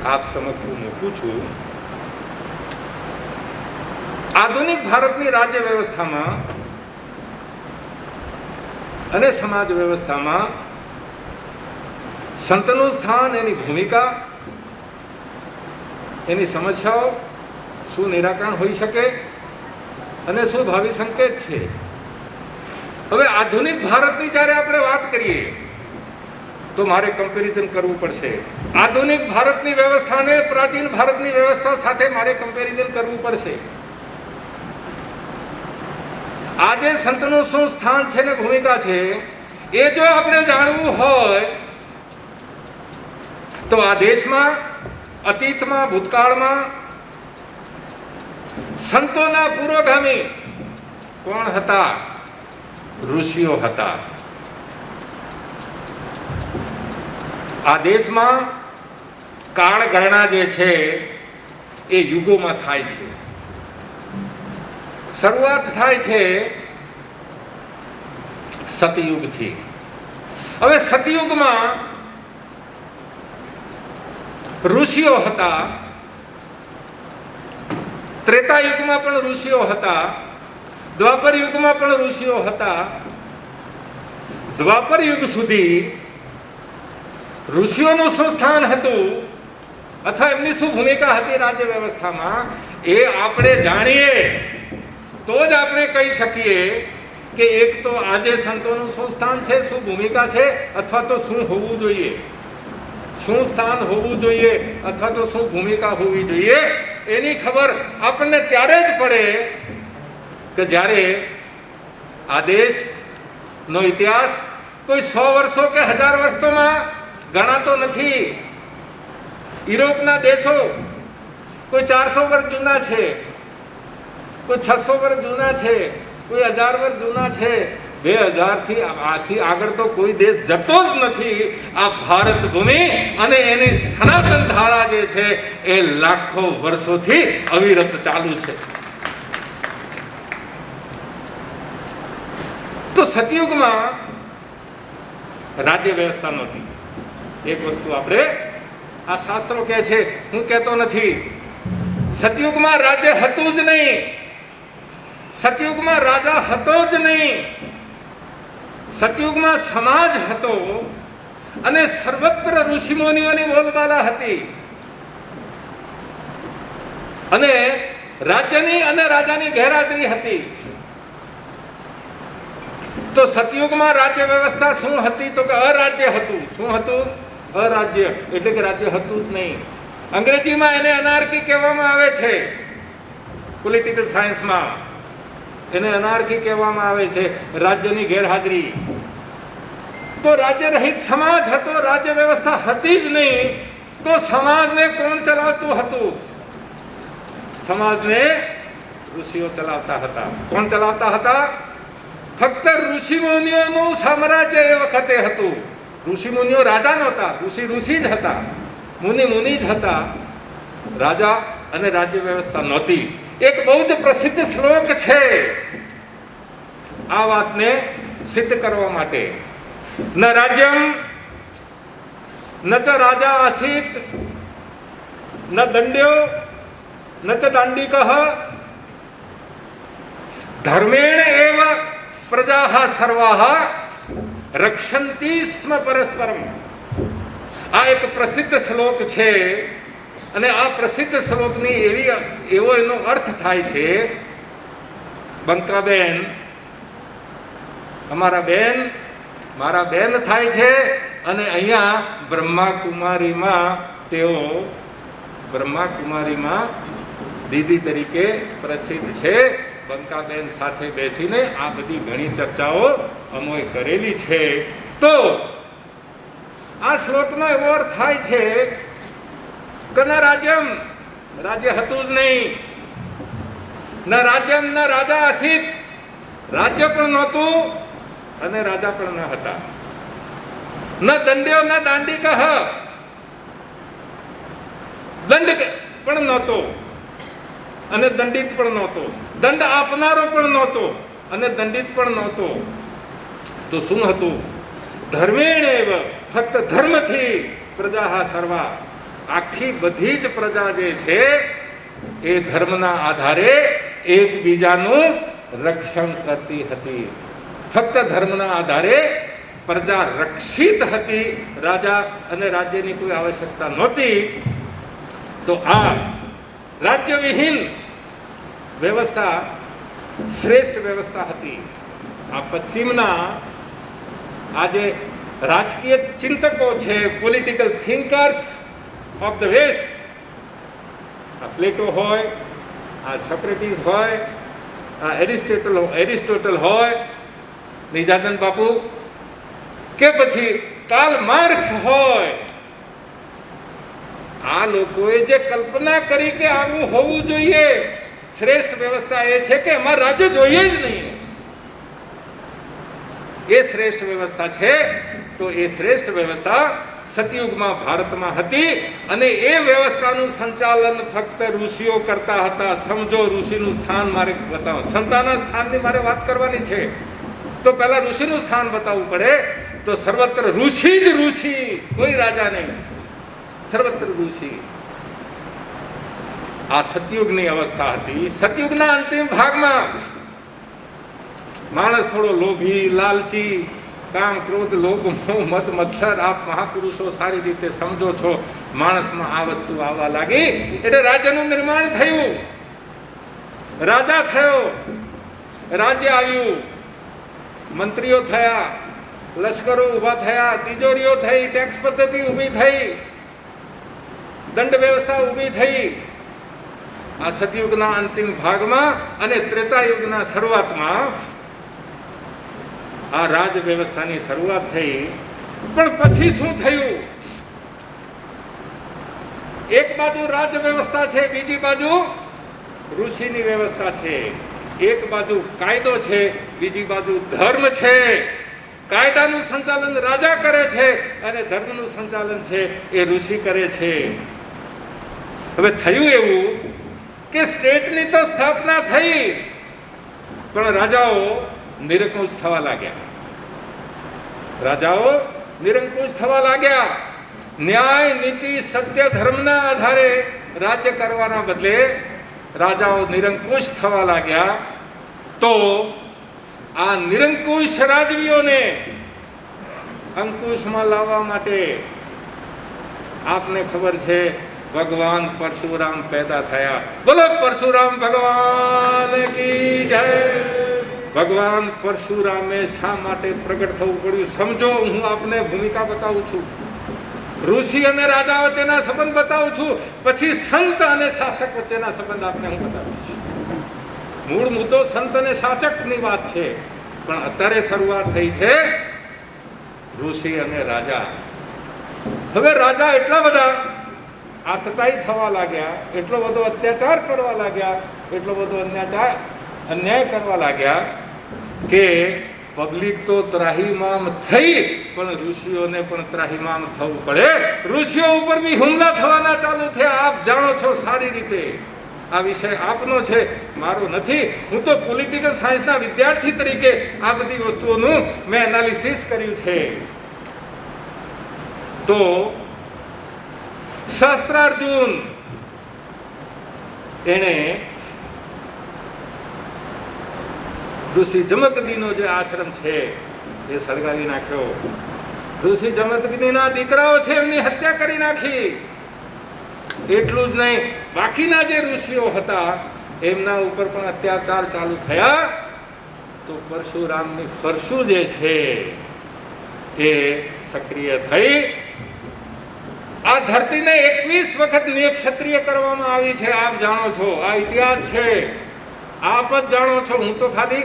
આપ સમક્ષ હું મૂકું છું. આધુનિક ભારતની રાજ્ય વ્યવસ્થામાં અને સમાજ વ્યવસ્થામાં સંતનું સ્થાન, એની ભૂમિકા એની સમસ્યાઓ શું નિરાકરણ હોઈ શકે અને શું ભાવિ સંકેત છે. હવે આધુનિક ભારતની જ્યારે આપણે વાત કરીએ તો મારે કમ્પેરિઝન કરવું પડશે. આધુનિક ભારતની વ્યવસ્થાને પ્રાચીન ભારતની વ્યવસ્થા સાથે મારે કમ્પેરિઝન કરવું પડશે. આજે સંતનું શું સ્થાન છે ને ભૂમિકા છે એ જો આપણે જાણવું હોય તો આ દેશમાં અતીતમાં ભૂતકાળમાં સંતોના પૂર્વગામી કોણ હતા? ઋષિઓ હતા. આ દેશમાં કાળગણના જે છે એ યુગોમાં થાય છે. શરૂઆત થાય છે સતયુગથી. હવે સતયુગમાં ઋષિઓ હતા, ત્રેતા યુગમાં પણ ઋષિઓ હતા, દ્વાપર યુગમાં પણ ઋષિઓ હતા. દ્વાપર યુગ સુધી ઋષિઓનું શું સ્થાન હતું અથવા એમની શું ભૂમિકા હતી રાજ્ય વ્યવસ્થામાં એ આપણે જાણીએ તો જ આપણે કહી શકીએ કે એક તો આજે સંતોનું શું સ્થાન છે, શું ભૂમિકા છે, અથવા તો શું હોવું જોઈએ, શું સ્થાન હોવું જોઈએ અથવા તો શું ભૂમિકા હોવી જોઈએ. એની ખબર આપણને ત્યારે જ પડે કે જ્યારે આ દેશનો ઇતિહાસ કોઈ 100 વર્ષો કે 1000 વર્ષોમાં ગણાતો નથી. યુરોપના દેશો કોઈ 400 વર્ષ જૂના છે, કોઈ 600 વર્ષ જૂના છે, કોઈ 1000 વર્ષ જૂના છે. 2000 થી આગળ તો કોઈ દેશ જતો જ નથી. આ ભારત ભૂમિ અને એની સનાતન ધારા જે છે એ લાખો વર્ષોથી અવિરત ચાલુ છે. તો સતયુગમાં રાજ્ય વ્યવસ્થા નહોતી. એક વસ્તુ આપણે આ શાસ્ત્રો કહે છે, હું કહેતો નથી. સતયુગમાં રાજ્ય હતું જ નહીં. સતયુગમાં રાજા હતો જ નહીં. સતયુગમાં સમાજ હતો અને સર્વત્ર ઋષિમુનિઓની બોલબાલા હતી અને રાજ્યની અને રાજાની ગેરહાજરી હતી. તો સતયુગમાં રાજ્ય વ્યવસ્થા શું હતી? તો કે અરાજ્ય હતું. શું હતું? અરાજ્ય. એટલે કે રાજ્ય હતું જ નહીં. અંગ્રેજીમાં એને અનાર્કી કહેવામાં આવે છે. પોલિટિકલ સાયન્સમાં એને અનાર્કી કહેવામાં આવે છે, રાજ્યની ગેરહાજરી. તો રાજ્ય રહિત સમાજ હતો, રાજ્ય વ્યવસ્થા હતી જ નહીં. તો સમાજને કોણ ચલાવતું હતું? સમાજને ઋષિઓ ચલાવતા હતા. કોણ ચલાવતા હતા? ફક્ત ઋષિમુનિઓનું સામ્રાજ્ય એ વખતે હતું. ઋષિમુનિઓ રાજા નહોતા. ઋષિ જ હતા, મુનિ જ હતા. રાજા અને રાજ્ય વ્યવસ્થા નહોતી. એક બહુ જ પ્રસિદ્ધ શ્લોક છે આ વાતને સિદ્ધ કરવા માટે. ન રાજ્યમ ન ચ રાજા આસીત ન દંડ્યો ન ચ દાંડિકઃ ધર્મેણ એવ પ્રજાઃ સર્વાઃ રક્ષંતિ સ્મ પરસ્પરમ. આ એક પ્રસિદ્ધ શ્લોક છે અને આ પ્રસિદ્ધ શ્લોકની એવો એનો અર્થ થાય છે. બંકાબેન અમારા બેન, મારા બેન થાય છે અને અહીંયા બ્રહ્માકુમારીમાં દીદી તરીકે પ્રસિદ્ધ છે. બંકાબેન સાથે બેસીને આ બધી ઘણી ચર્ચાઓ અમે કરેલી છે. તો આ શ્લોકનો એવો અર્થ થાય છે કે ન રાજ્યમ, રાજ્ય હતું જ નહીં. ન રાજ્યમ ન રાજા આસીત, રાજ્ય પણ નહોતું અને રાજા પણ ન હતા. ન દંડ્યો ન દાંડિકઃ, દંડ પણ નહોતો અને દંડિત પણ નહોતો. દંડ આપનારો પણ નહોતો અને દંડિત પણ નહોતો. તો શું હતું? ધર્મેણ એવ, ફક્ત ધર્મથી પ્રજા સર્વા, આખી બધી જ પ્રજા જે છે એ ધર્મના આધારે એકબીજાનું રક્ષણ કરતી હતી. ફક્ત ધર્મના આધારે પ્રજા રક્ષિત હતી. રાજા અને રાજ્યની કોઈ આવશ્યકતા નહોતી. તો આ રાજ્ય વિહીન વ્યવસ્થા શ્રેષ્ઠ વ્યવસ્થા હતી. આ પશ્ચિમના આજે રાજકીય ચિંતકો છે, political thinkers of the west, આ પ્લેટો હોય, આ સોક્રેટિસ હોય, આ એરિસ્ટોટલ હોય, નિજાનંદ બાપુ, કે પછી કાર્લ માર્ક્સ હોય, આ લોકોએ જે કલ્પના કરી કે આવું હોવું જોઈએ, શ્રેષ્ઠ વ્યવસ્થા એ છે કે એમાં રાજ્ય જોઈએ જ નહીં, એ શ્રેષ્ઠ વ્યવસ્થા છે. તો એ શ્રેષ્ઠ વ્યવસ્થા સતયુગમાં ભારતમાં હતી અને એ વ્યવસ્થાનું સંચાલન ફક્ત ઋષિઓ કરતા હતા. સમજો, ઋષિનું સ્થાન મારે બતાવો. સંતાના સ્થાનની મારે વાત કરવાની છે તો પહેલા ઋષિનું સ્થાન બતાવવું પડે. તો સર્વત્ર ઋષિ જ ઋષિ, કોઈ રાજા નહીં, સર્વત્ર ઋષિ. આ સતયુગની અવસ્થા હતી. સતયુગના અંતિમ ભાગમાં માણસ થોડો લોભી, લાલચી, કામ, ક્રોધ, લોભ, મોહ, મદ, મત્સર, આપ મહાપુરુષો સારી રીતે સમજો છો, માણસમાં આ વસ્તુ આવવા લાગી એટલે રાજ્યનું નિર્માણ થયું, રાજા થયો, રાજ્ય આવ્યું, મંત્રીઓ થયા, લશ્કરો ઊભા થયા, તિજોરીઓ થઈ, ટેક્સ પદ્ધતિ ઊભી થઈ, દંડ વ્યવસ્થા ઊભી થઈ. આ સતયુગના અંતિમ ભાગમાં અને ત્રેતાયુગના શરૂઆતમાં આ રાજ વ્યવસ્થાની શરૂઆત થઈ. પણ પછી શું થયું? એક બાજુ રાજ વ્યવસ્થા છે, બીજી બાજુ ઋષિની વ્યવસ્થા છે. એક બાજુ કાયદો છે, બીજી બાજુ ધર્મ છે. કાયદાનું સંચાલન રાજા કરે છે અને ધર્મનું સંચાલન છે એ ઋષિ કરે છે. હવે થયું એવું કે સ્ટેટની તો સ્થાપના થઈ, પણ રાજાઓ નિરંકુશ થવા લાગ્યા. રાજાઓ નિરંકુશ થવા લાગ્યા. ન્યાય, નીતિ, સત્ય, ધર્મના આધારે રાજ્ય કરવાના બદલે રાજાઓ નિરંકુશ થવા લાગ્યા. તો આ નિરંકુશ રાજવીઓને અંકુશમાં લાવવા માટે આપને ખબર છે ભગવાન પરશુરામ પેદા થયા. બોલો પરશુરામ ભગવાન કી જય. ભગવાન પરશુરામે શા માટે પ્રગટ થવું પડ્યું સમજો. હું આપને ભૂમિકા બતાવું છું, ઋષિ અને રાજા વચ્ચેના સંબંધ બતાવું છું, પછી સંત અને શાસક વચ્ચેના સંબંધ આપને હું બતાવું છું. મૂળ મુદ્દો સંત અને શાસકની વાત છે, પણ અત્યારે શરૂઆત થઈ છે ઋષિ અને રાજા. હવે રાજા એટલા બધા આતતાઈ થવા લાગ્યા, એટલો બધો અત્યાચાર કરવા લાગ્યા, એટલો બધો અન્યાય કરવા લાગ્યા કે પબ્લિક તો ત્રાહિમામ થઈ, પણ ઋષિઓને પણ ત્રાહિમામ થવું પડે. ઋષિઓ ઉપર બી હુમલા થવાના ચાલુ થયા. આપ જાણો છો સારી રીતે. આ વિષય આપનો છે, મારો નથી. હું તો પોલિટિકલ સાયન્સના વિદ્યાર્થી તરીકે આ બધી વસ્તુઓનું મેં એનાલિસિસ કર્યું છે. તો શાસ્ત્રાર્જુન એણે ઋષિ જમદગ્નિનો જે આશ્રમ છે એ સળગાવી નાખ્યો. ઋષિ જમદગ્નિના દીકરાઓ છે એમની હત્યા કરી નાખી. એટલું જ નહીં, બાકીના જે ઋષિઓ હતા એમના ઉપર પણ અત્યાચાર ચાલુ થયા. તો પરશુરામની પરશુ જે છે એ સક્રિય થઈ. આ ધરતીને 21 વખત નિયક્ષત્રિય કરવામાં આવી છે. આપ જાણો છો, આ ઇતિહાસ છે, આપ જ જાણો છો. હું તો ખાલી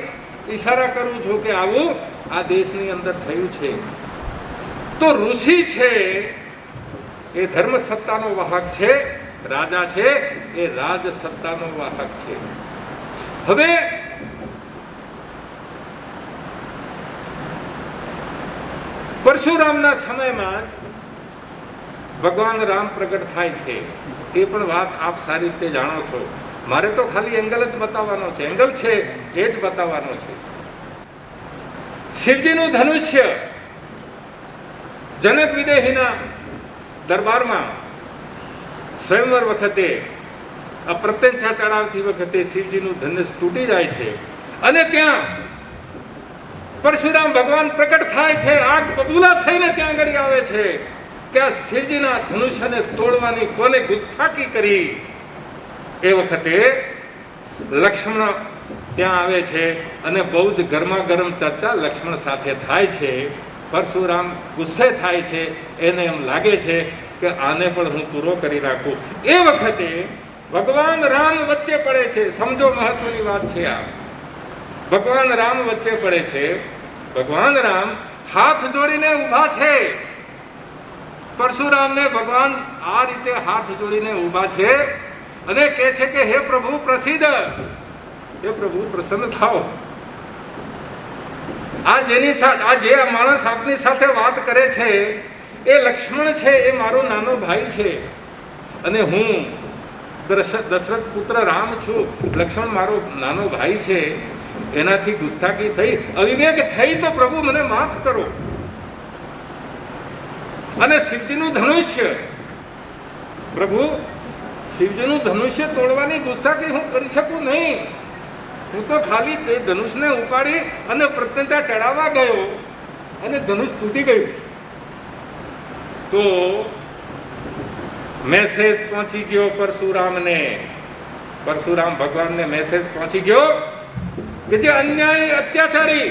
ઈશારા કરું છું કે આવું આ દેશની અંદર થયું છે. તો ઋષિ છે એ ધર્મ સત્તાનો વાહક છે, રાજા છે એ રાજ સત્તાનો વાહક છે. હવે પરશુરામના સમયમાં જ ભગવાન રામ પ્રગટ થાય છે. એ પણ વાત આપ સારી રીતે જાણો છો. મારે તો ખાલી એંગલ જ બતાવવાનો છે, એંગલ છે એ જ બતાવવાનો છે. શિવજીનું ધનુષ્ય જનક વિદેહીના દરબારમાં સ્વયંવર વખતે અપ્રત્યક્ષા ચડાવતી વખતે શિવજીનું ધનુષ તૂટી જાય છે અને ત્યાં પરશુરામ ભગવાન પ્રગટ થાય છે. આગ બબૂલા થઈને ત્યાં આગળ આવે છે કે આ શિવજીના ધનુષ્યને તોડવાની કોને ગુસ્તાખી કરી. એ વખતે લક્ષ્મણ ત્યાં આવે છે અને બહુ જ ગરમા ગરમ ચર્ચા લક્ષ્મણ સાથે થાય છે. પરશુરામ ગુસ્સે થાય છે, એને એમ લાગે છે કે આને પણ હું પૂરો કરી નાખું. એ વખતે ભગવાન રામ વચ્ચે પડે છે. સમજો મહત્વની વાત છે આ. ભગવાન રામ વચ્ચે પડે છે. ભગવાન રામ હાથ જોડીને ઊભા છે. પરશુરામને ભગવાન આ રીતે હાથ જોડીને ઊભા છે અને કહે છે કે હે પ્રભુ પ્રસિદ્ધ, હે પ્રભુ પ્રસન્ન થાઓ. આ જેની સાથે આ જે માણસ આપની સાથે વાત કરે છે એ લક્ષ્મણ છે, એ મારો નાનો ભાઈ છે અને હું દશરથ પુત્ર રામ છું. લક્ષ્મણ મારો નાનો ભાઈ છે. એનાથી ગુસ્તાખી થઈ, અવિવેક થઈ તો પ્રભુ મને માફ કરો. અને શિવજીનું ધનુષ્ય, પ્રભુ શિવજીનું ધનુષ્ય તોડવાની ગુસ્તાખી હું કરી શકું નહીં. હું તો ખાલી તે ધનુષને ઉપાડી અને પ્રત્યતા ચડાવવા ગયો અને ધનુષ તૂટી ગયું. તો મેસેજ પહોંચી ગયો પરશુરામને. પરશુરામ ભગવાનને મેસેજ પહોંચી ગયો કે જે અન્યાયી અત્યાચારી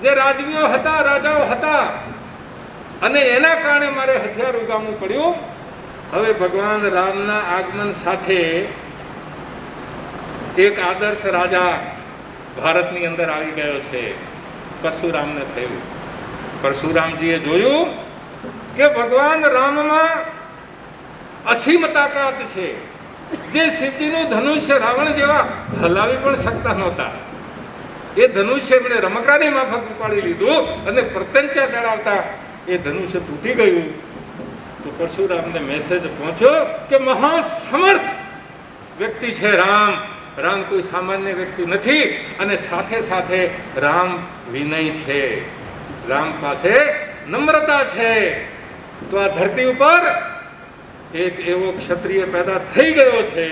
જે રાજવીઓ હતા, રાજાઓ હતા અને એના કારણે મારે હથિયાર ઉગામવું પડ્યું. હવે ભગવાન રામના આગમન સાથે એક આદર્શ રાજા ભારતની અંદર આવી ગયો છે. પરશુરામને થયું. પરશુરામજીએ જોયું કે ભગવાન રામમાં અસીમ તાકાત છે. જે શિવજીનું ધનુષ્ય રાવણ જેવા હલાવી પણ શકતા નહોતા, એ ધનુષ્ય એમણે રમકડાની માફક ઉપાડી લીધું અને પ્રત્યંચા ચડાવતા એ ધનુષ્ય તૂટી ગયું. તો પરશુરામને મેસેજ પહોંચ્યો કે મહાસમર્થ વ્યક્તિ છે રામ. રામ કોઈ સામાન્ય વ્યક્તિ નથી અને સાથે સાથે રામ વિનય છે, રામ પાસે નમ્રતા છે. તો આ ધરતી ઉપર એક એવો ક્ષત્રિય પેદા થઈ ગયો છે.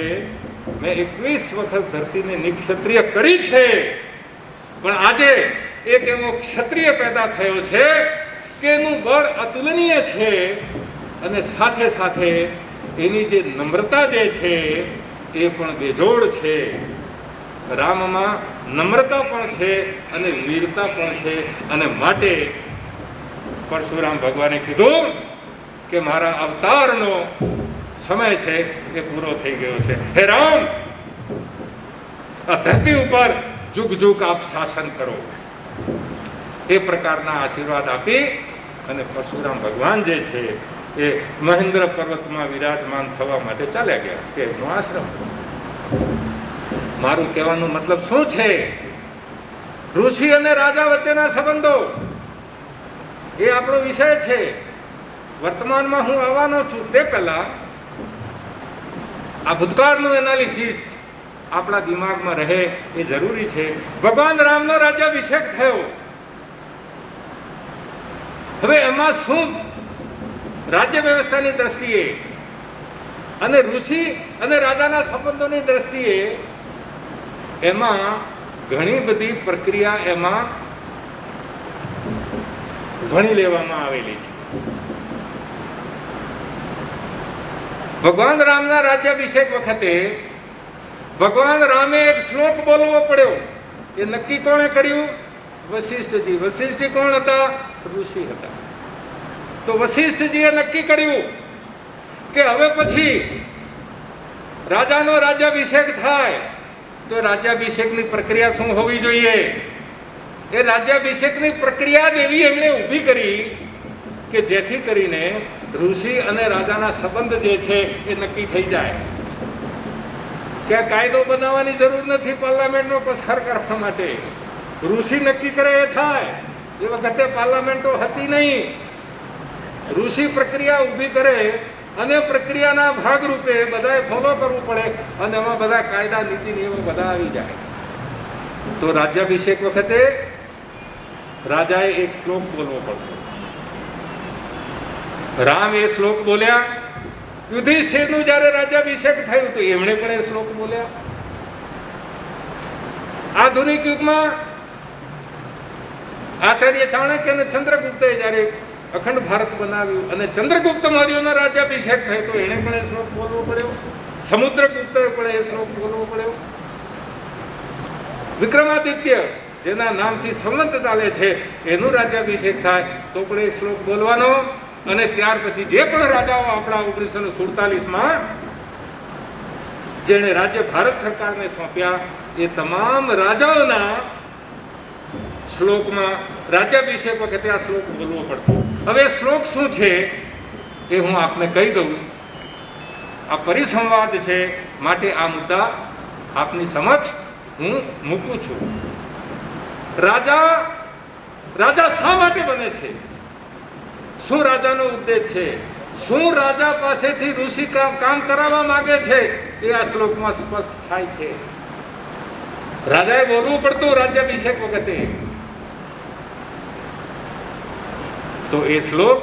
મેં 21 વખત ધરતીને નિક્ષત્રિય કરી છે, પણ આજે એક એવો ક્ષત્રિય પેદા થયો છે કે એનું બળ અતુલનીય છે અને સાથે સાથે એની જે નમ્રતા જે છે એ પણ બેજોડ છે. રામમાં નમ્રતા પણ છે અને વીરતા પણ છે. અને માટે પરશુરામ ભગવાને કીધું કે મારા અવતારનો સમય છે એ પૂરો થઈ ગયો છે. હે રામ, આ ધરતી ઉપર જુગ જુગ આપ શાસન કરો. એ પ્રકારના આશીર્વાદ આપી અને પરશુરામ ભગવાન જે છે એ મહેન્દ્ર પર્વતમાં વિરાજમાન થવા માટે ચાલ્યા ગયા. તેમનો આશ્રમ. મારું કહેવાનું મતલબ શું છે? ઋષિ અને રાજા વચ્ચેના સંબંધો એ આપણો વિષય છે. વર્તમાનમાં હું આવવાનો છું તે પહેલા આ ભૂતકાળનું એનાલિસિસ આપણા દિમાગમાં રહે એ જરૂરી છે. ભગવાન રામનો રાજ્યાભિષેક થયો. હવે એમાં શું રાજ્ય વ્યવસ્થાની દ્રષ્ટિએ અને ઋષિ અને રાજાના સંબંધોની દ્રષ્ટિએ એમાં ઘણી બધી પ્રક્રિયા એમાં ભણી લેવામાં આવેલી છે. ભગવાન રામના રાજ્યાભિષેક વખતે ભગવાન રામે એક શ્લોક બોલવો પડ્યો. એ નક્કી કોણે કર્યું? વશિષ્ઠજી. વશિષ્ઠજી કોણ હતા? ઋષિ હતા. તો વશિષ્ઠજીએ નક્કી કર્યું કે હવે પછી રાજાનો રાજ્યાભિષેક થાય તો રાજ્યાભિષેકની પ્રક્રિયા શું હોવી જોઈએ? એ રાજ્યાભિષેકની પ્રક્રિયા જ એવી એમણે ઊભી કરી કે જેથી કરીને ઋષિ અને રાજાના સંબંધ જે છે એ નક્કી થઈ જાય. કે કાયદો બનાવવાની જરૂર નથી પાર્લામેન્ટનો પસાર કરવા માટે. ઋષિ નક્કી કરે એ થાય. એ વખતે પાર્લામેન્ટો હતી નહીં. ઋષિ પ્રક્રિયા ઊભી કરે અને પ્રક્રિયાના ભાગરૂપે બધાએ ફોલો કરવું પડે અને એમાં બધા કાયદા નીતિ નિયમો બધા આવી જાય. તો રાજ્યાભિષેક વખતે રાજાએ એક શ્લોક બોલવો પડતો. રામ એ શ્લોક બોલ્યા. યુધિષ્ઠિરનું જ્યારે રાજ્યાભિષેક થયું તો એમણે પણ એ શ્લોક બોલ્યા. આધુનિક યુગમાં આચાર્ય ચાણક્ય અને ચંદ્રગુપ્તે જ્યારે અખંડ ભારત બનાવ્યું અને ચંદ્રગુપ્ત મૌર્યનો રાજ્યાભિષેક થયો તો એણે પણ એ શ્લોક બોલવો પડ્યો. સમુદ્રગુપ્તે પણ એ શ્લોક બોલવો પડ્યો. વિક્રમાદિત્ય જેના નામથી સંવંત ચાલે છે એનું રાજ્યાભિષેક થાય તો પણ એ શ્લોક બોલવાનો. અને ત્યાર પછી જે પણ રાજાઓ આપણા 1947માં જેણે રાજ્ય ભારત સરકારને સોંપ્યા એ તમામ રાજાઓના શ્લોકમાં રાજ્યાભિષેક વખતે આ શ્લોક બોલવો પડતો. હવે શ્લોક શું છે એ હું આપને કહી દઉં. આ પરિસંવાદ છે માટે આ મુદ્દા આપની સમક્ષ હું મૂકું છું. રાજા શા માટે બને છે? શું રાજાનો ઉદ્દેશ છે? શું રાજા પાસેથી ઋષિ કામ કરાવવા માંગે છે એ આ શ્લોકમાં સ્પષ્ટ થાય છે. રાજાએ બોલવું પડતું રાજ્યાભિષેક વખતે. તો એ શ્લોક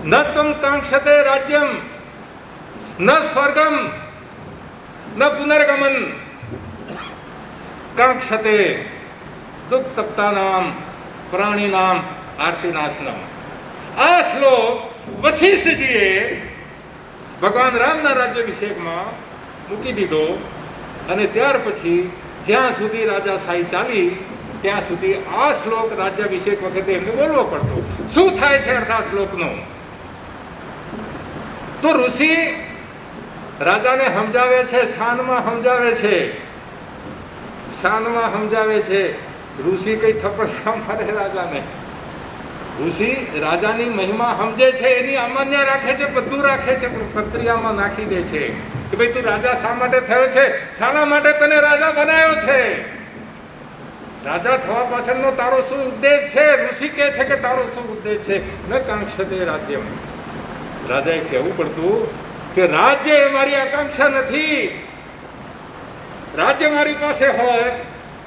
ન તમ કાંક્ષતે રાજ્યમ ન સ્વર્ગમ ન પુનર્ગમન કાંક્ષતે દુઃખ તપ્તાનામ પ્રાણીનામ આર્તિનાશનમ. આ શ્લોક વશિષ્ઠજીએ ભગવાન રામના રાજ્યાભિષેકમાં મૂકી દીધો અને ત્યાર પછી જ્યાં સુધી રાજાશાહી ચાલી ત્યાં સુધી આ શ્લોક રાજ્યાભિષેક વખતે એમને બોલવો પડતો. શું થાય છે અર્થ આ શ્લોકનો? તો ઋષિ રાજાને સમજાવે છે, શાનમાં સમજાવે છે, શાનમાં સમજાવે છે. ઋષિ કઈ થપ્પડ ના મારે રાજાને. ઋષિ રાજાની મહિમા સમજે છે, એની અમાન્ય રાખે છે, બધું રાખે છે, પણ પ્રક્રિયામાં નાખી દે છે કે ભાઈ તું રાજા શા માટે થયો છે, શાના માટે તને રાજા બનાવ્યો છે, રાજા થવા પાછળનો તારો શું ઉદ્દેશ છે? ઋષિ કહે છે કે તારો શું ઉદ્દેશ છે? ન કાંક્ષતે રાજ્યમ. રાજાએ કહેવું પડતું કે રાજ્ય એ મારી આકાંક્ષા નથી. રાજ્ય મારી પાસે હોય,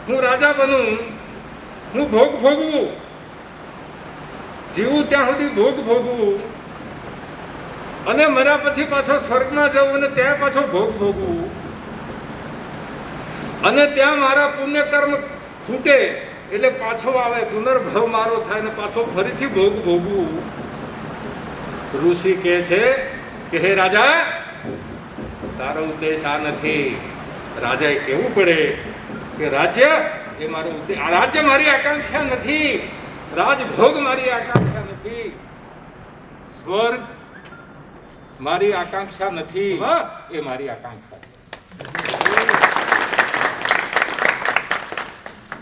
હું રાજા બનું, હું ભોગ ભોગવું, જીવું ત્યાં સુધી ભોગ ભોગવું અને મર્યા પછી પાછો સ્વર્ગમાં જવું અને ત્યાં પાછો ભોગ ભોગવું અને ત્યાં મારા પુણ્ય કર્મ ખૂટે એટલે પાછો આવે, પુનર્ભવ મારો થાય ને પાછો ફરીથી ભોગ ભોગવું. ઋષિ કહે છે કે હે રાજા, તારો ઉદ્દેશ આ નથી. રાજાએ કહેવું પડે કે રાજ્ય એ મારો ઉદ્દેશ, આ રાજ્ય મારી આકાંક્ષા નથી, રાજભોગ મારી આકાંક્ષા નથી, સ્વર્ગ મારી આકાંક્ષા નથી, એ મારી આકાંક્ષા છે.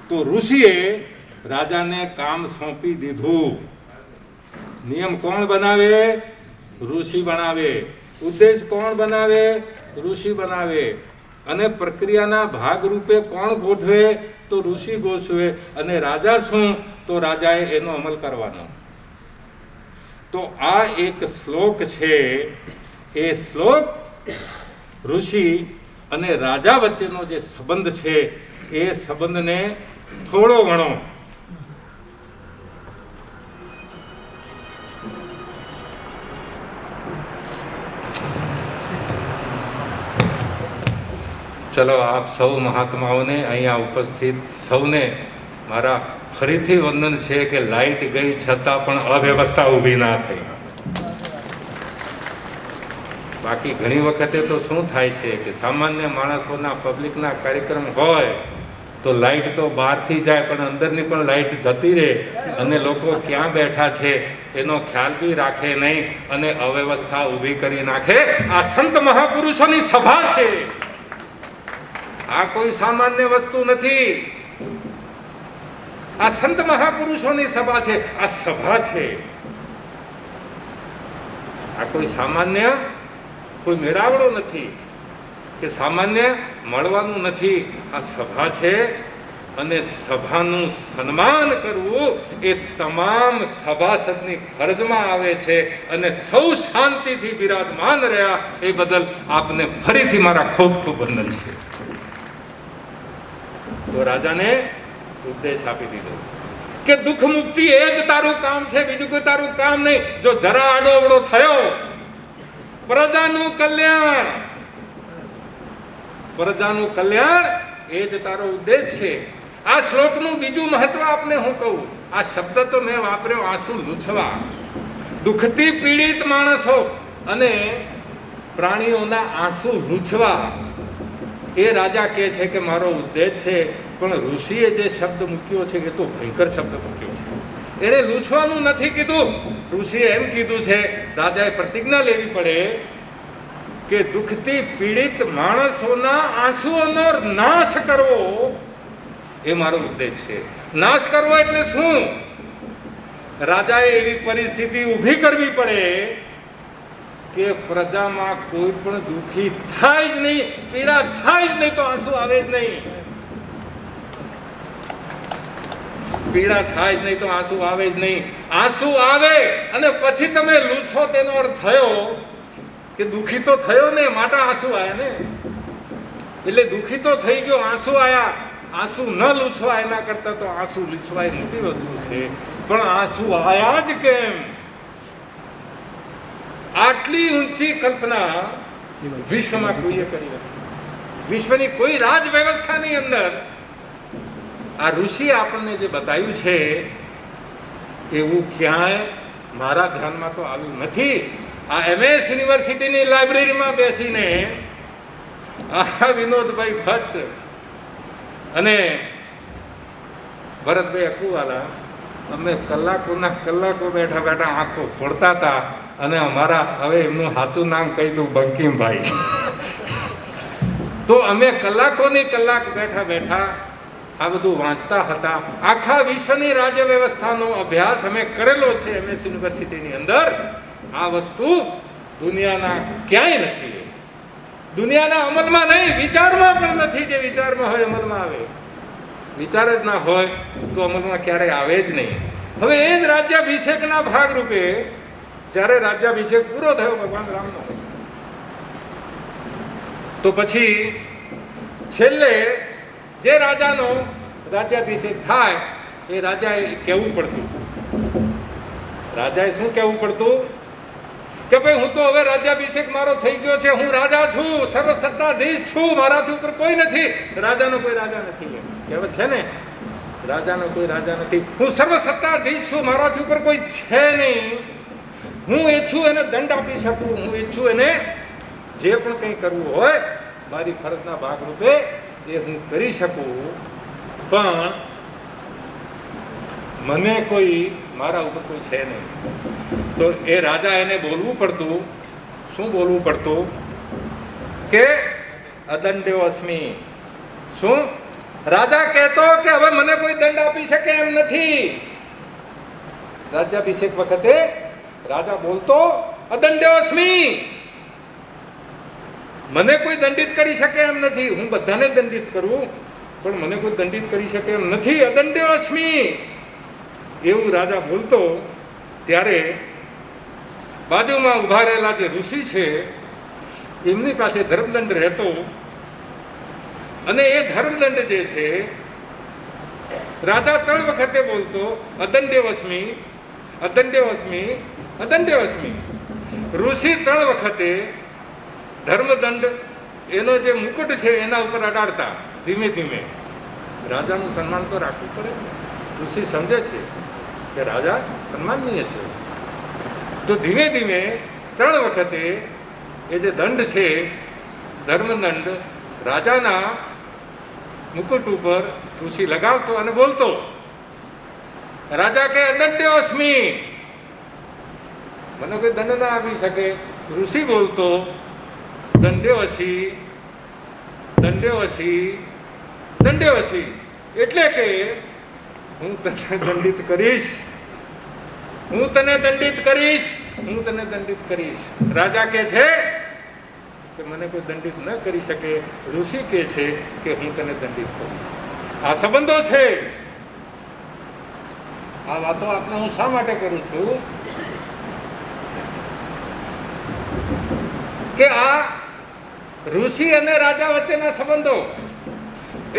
તો ઋષિએ રાજાને કામ સોંપી દીધું. નિયમ કોણ બનાવે? ઋષિ બનાવે. ઉદ્દેશ કોણ બનાવે? ઋષિ બનાવે. અને પ્રક્રિયાના ભાગરૂપે કોણ ગોઠવે? તો ઋષિ ગોઠવે. અને રાજા શું? તો રાજાએ એનો અમલ કરવાનો. તો આ એક શ્લોક છે. એ શ્લોક ઋષિ અને રાજા વચ્ચેનો જે સંબંધ છે એ સંબંધને થોડો ઘણો ચલો આપ સૌ મહાત્માઓને અહીંયા ઉપસ્થિત સૌને મારા ફરીથી વંદન છે કે લાઇટ ગઈ છતાં પણ અવ્યવસ્થા ઊભી ના થઈ. બાકી ઘણી વખતે તો શું થાય છે કે સામાન્ય માણસોના પબ્લિકના કાર્યક્રમ હોય તો લાઇટ તો બહારથી જાય પણ અંદરની પણ લાઇટ જતી રહે અને લોકો ક્યાં બેઠા છે એનો ખ્યાલ બી રાખે નહીં અને અવ્યવસ્થા ઊભી કરી નાખે. આ સંત મહાપુરુષોની સભા છે. આ કોઈ સામાન્ય વસ્તુ નથી. આ સંત મહાપુરુષોની સભા છે. આ સભા છે. આ કોઈ સામાન્ય કોઈ મેળાવડો નથી કે સામાન્ય મળવાનું નથી. આ સભા છે અને સભાનું સન્માન કરવું એ તમામ સભાસદની ફરજમાં આવે છે. અને સૌ શાંતિથી બિરાજમાન રહ્યા એ બદલ આપને ફરીથી મારા ખૂબ ખૂબ વંદન છે. તો રાજાને ઉપદેશ આપી દીધો કે દુઃખ મુક્તિ એ જ તારું કામ છે, બીજું કોઈ તારું કામ નહીં. જો જરા આડોવડો થયો, પ્રજાનું કલ્યાણ, પ્રજાનું કલ્યાણ એ જ તારો ઉદ્દેશ છે. આ શ્લોકનું બીજું મહત્વ આપને હું કહું. આ શબ્દ તો મેં વાપર્યો આંસુ લૂછવા. દુઃખથી પીડિત માણસો અને પ્રાણીઓના આંસુ લૂછવા એ રાજા કહે છે કે મારો ઉદ્દેશ છે. પણ ઋષિએ જે શબ્દ મૂક્યો છે એ તો ભયંકર શબ્દ મૂક્યો છે. એણે લૂછવાનું નથી કીધું. ઋષિએ એમ કીધું છે, રાજાએ પ્રતિજ્ઞા લેવી પડે કે દુઃખથી પીડિત માણસોના આંસુઓનો નાશ કરવો એ મારો ઉદ્દેશ છે. નાશ કરવો એટલે શું? રાજાએ એવી પરિસ્થિતિ ઊભી કરવી પડે કે પ્રજામાં કોઈ પણ દુઃખી થાય જ નહીં, પીડા થાય જ નહીં, તો આંસુ આવે જ નહીં. પીડા થાય જ નહીં તો આંસુ આવે જ નહીં. આંસુ આવે અને પછી તમે લૂછો, તેનો અર્થ થયો કે દુઃખી તો થયો ને, માટે આંસુ આવ્યા ને. એટલે દુઃખી તો થઈ ગયો, આંસુ આવ્યા. આંસુ ન લૂછવા એના કરતા તો આંસુ લૂછવા એ મોટી વસ્તુ છે. પણ આંસુ આવ્યા જ કેમ? આટલી ઊંચી કલ્પના વિશ્વમાં કોઈએ કરી નથી. વિશ્વની કોઈ રાજ વ્યવસ્થાની અંદર આ ઋષિએ આપણને જે બતાવ્યું છે એવું ક્યાંય મારા ધ્યાનમાં તો આવ્યું નથી. આ MS યુનિવર્સિટીની લાઇબ્રેરીમાં બેસીને આ વિનોદભાઈ ભટ્ટ અને ભરતભાઈ અકુવાલા અમે કલાકોના કલાકો બેઠા બેઠા આંખો ફોડતા હતા. અને અમારા હવે એમનું સાચું નામ કહી દઉં, બંકિમભાઈ. તો અમે કલાકોની કલાક બેઠા બેઠા આ બધું વાંચતા હતા. આખા વિશ્વની રાજ્ય વ્યવસ્થાનો અભ્યાસ અમે કરેલો છે MS યુનિવર્સિટીની અંદર. આ વસ્તુ દુનિયાના ક્યાંય નથી. દુનિયાના અમલમાં નહીં, વિચારમાં પણ નથી. જે વિચારમાં હોય અમલમાં આવે. વિચાર જ ના હોય તો અમલમાં ક્યારેય આવે જ નહીં. હવે એ જ રાજ્યાભિષેકના ભાગરૂપે જ્યારે રાજ્યાભિષેક પૂરો થયો ભગવાન રામનો, તો પછી છેલ્લે જે રાજાનો રાજ્યાભિષેક થાય એ રાજાએ કહેવું પડતું. રાજાએ શું કહેવું પડતું? કે ભાઈ હું તો હવે રાજ્યાભિષેક મારો થઈ ગયો છે, હું રાજા છું, સર્વસત્તાધીશ છું, મારાથી ઉપર કોઈ નથી. રાજાનો કોઈ રાજા નથી. કહેવત છે ને, રાજાનો કોઈ રાજા નથી. હું સર્વસત્તાધીશ છું, મારાથી ઉપર કોઈ છે નહીં. હું ઈચ્છું એને દંડ આપી શકું, હું ઈચ્છું એને જે પણ કંઈ કરવું હોય મારી ફરજના ભાગરૂપે એ હું કરી શકું. પણ મને કોઈ, મારા ઉપર કોઈ છે નહીં. તો એ રાજા એને બોલવું પડતું. શું બોલવું પડતું? કે અદંડ્યો અસ્મિ. શું? રાજા કહેતો કે હવે મને કોઈ દંડ આપી શકે એમ નથી. રાજ્યાભિષેક વખતે રાજા બોલતો અદંડ્યો અસ્મિ, મને કોઈ દંડિત કરી શકે એમ નથી. હું બધાને દંડિત કરું પણ મને કોઈ દંડિત કરી શકે એમ નથી. અદંડ્યો અસ્મિ એવું રાજા બોલતો. ત્યારે બાજુમાં ઉભા રહેલા જે ઋષિ છે એમની પાસે ધર્મદંડ રહેતો. અને એ ધર્મદંડ જે છે રાજા 3 વખતે બોલતો અદંડ્યો અસ્મિ, અદંડ્યો અસ્મિ, અદંડ્યો અસ્મિ. ઋષિ 3 વખતે ધર્મદંડ એનો જે મુકુટ છે એના ઉપર અડાડતા ધીમે ધીમે. રાજાનું સન્માન તો રાખવું પડે. ઋષિ સમજે છે કે રાજા સન્માનનીય છે. તો ધીમે ધીમે 3 વખતે એ જે દંડ છે ધર્મદંડ રાજાના મુકુટ ઉપર ઋષિ લગાવતો અને બોલતો. રાજા કે અદંડ્યો અસ્મિ, મને કોઈ દંડ ના આપી શકે. ઋષિ બોલતો દંડ્યો અસી, દંડ્યો અસી, દંડ્યો અસી. એટલે કે હું તને દંડિત કરીશ, હું તને દંડિત કરીશ, હું તને દંડિત કરીશ. રાજા કે છે કે મને કોઈ દંડિત ન કરી શકે. ઋષિ કે છે કે હું તને દંડિત કરીશ. આ સંબંધો છે. આ વાતો આપણે હું શા માટે કરું છું કે આ ઋષિ અને રાજા વચ્ચેના સંબંધો,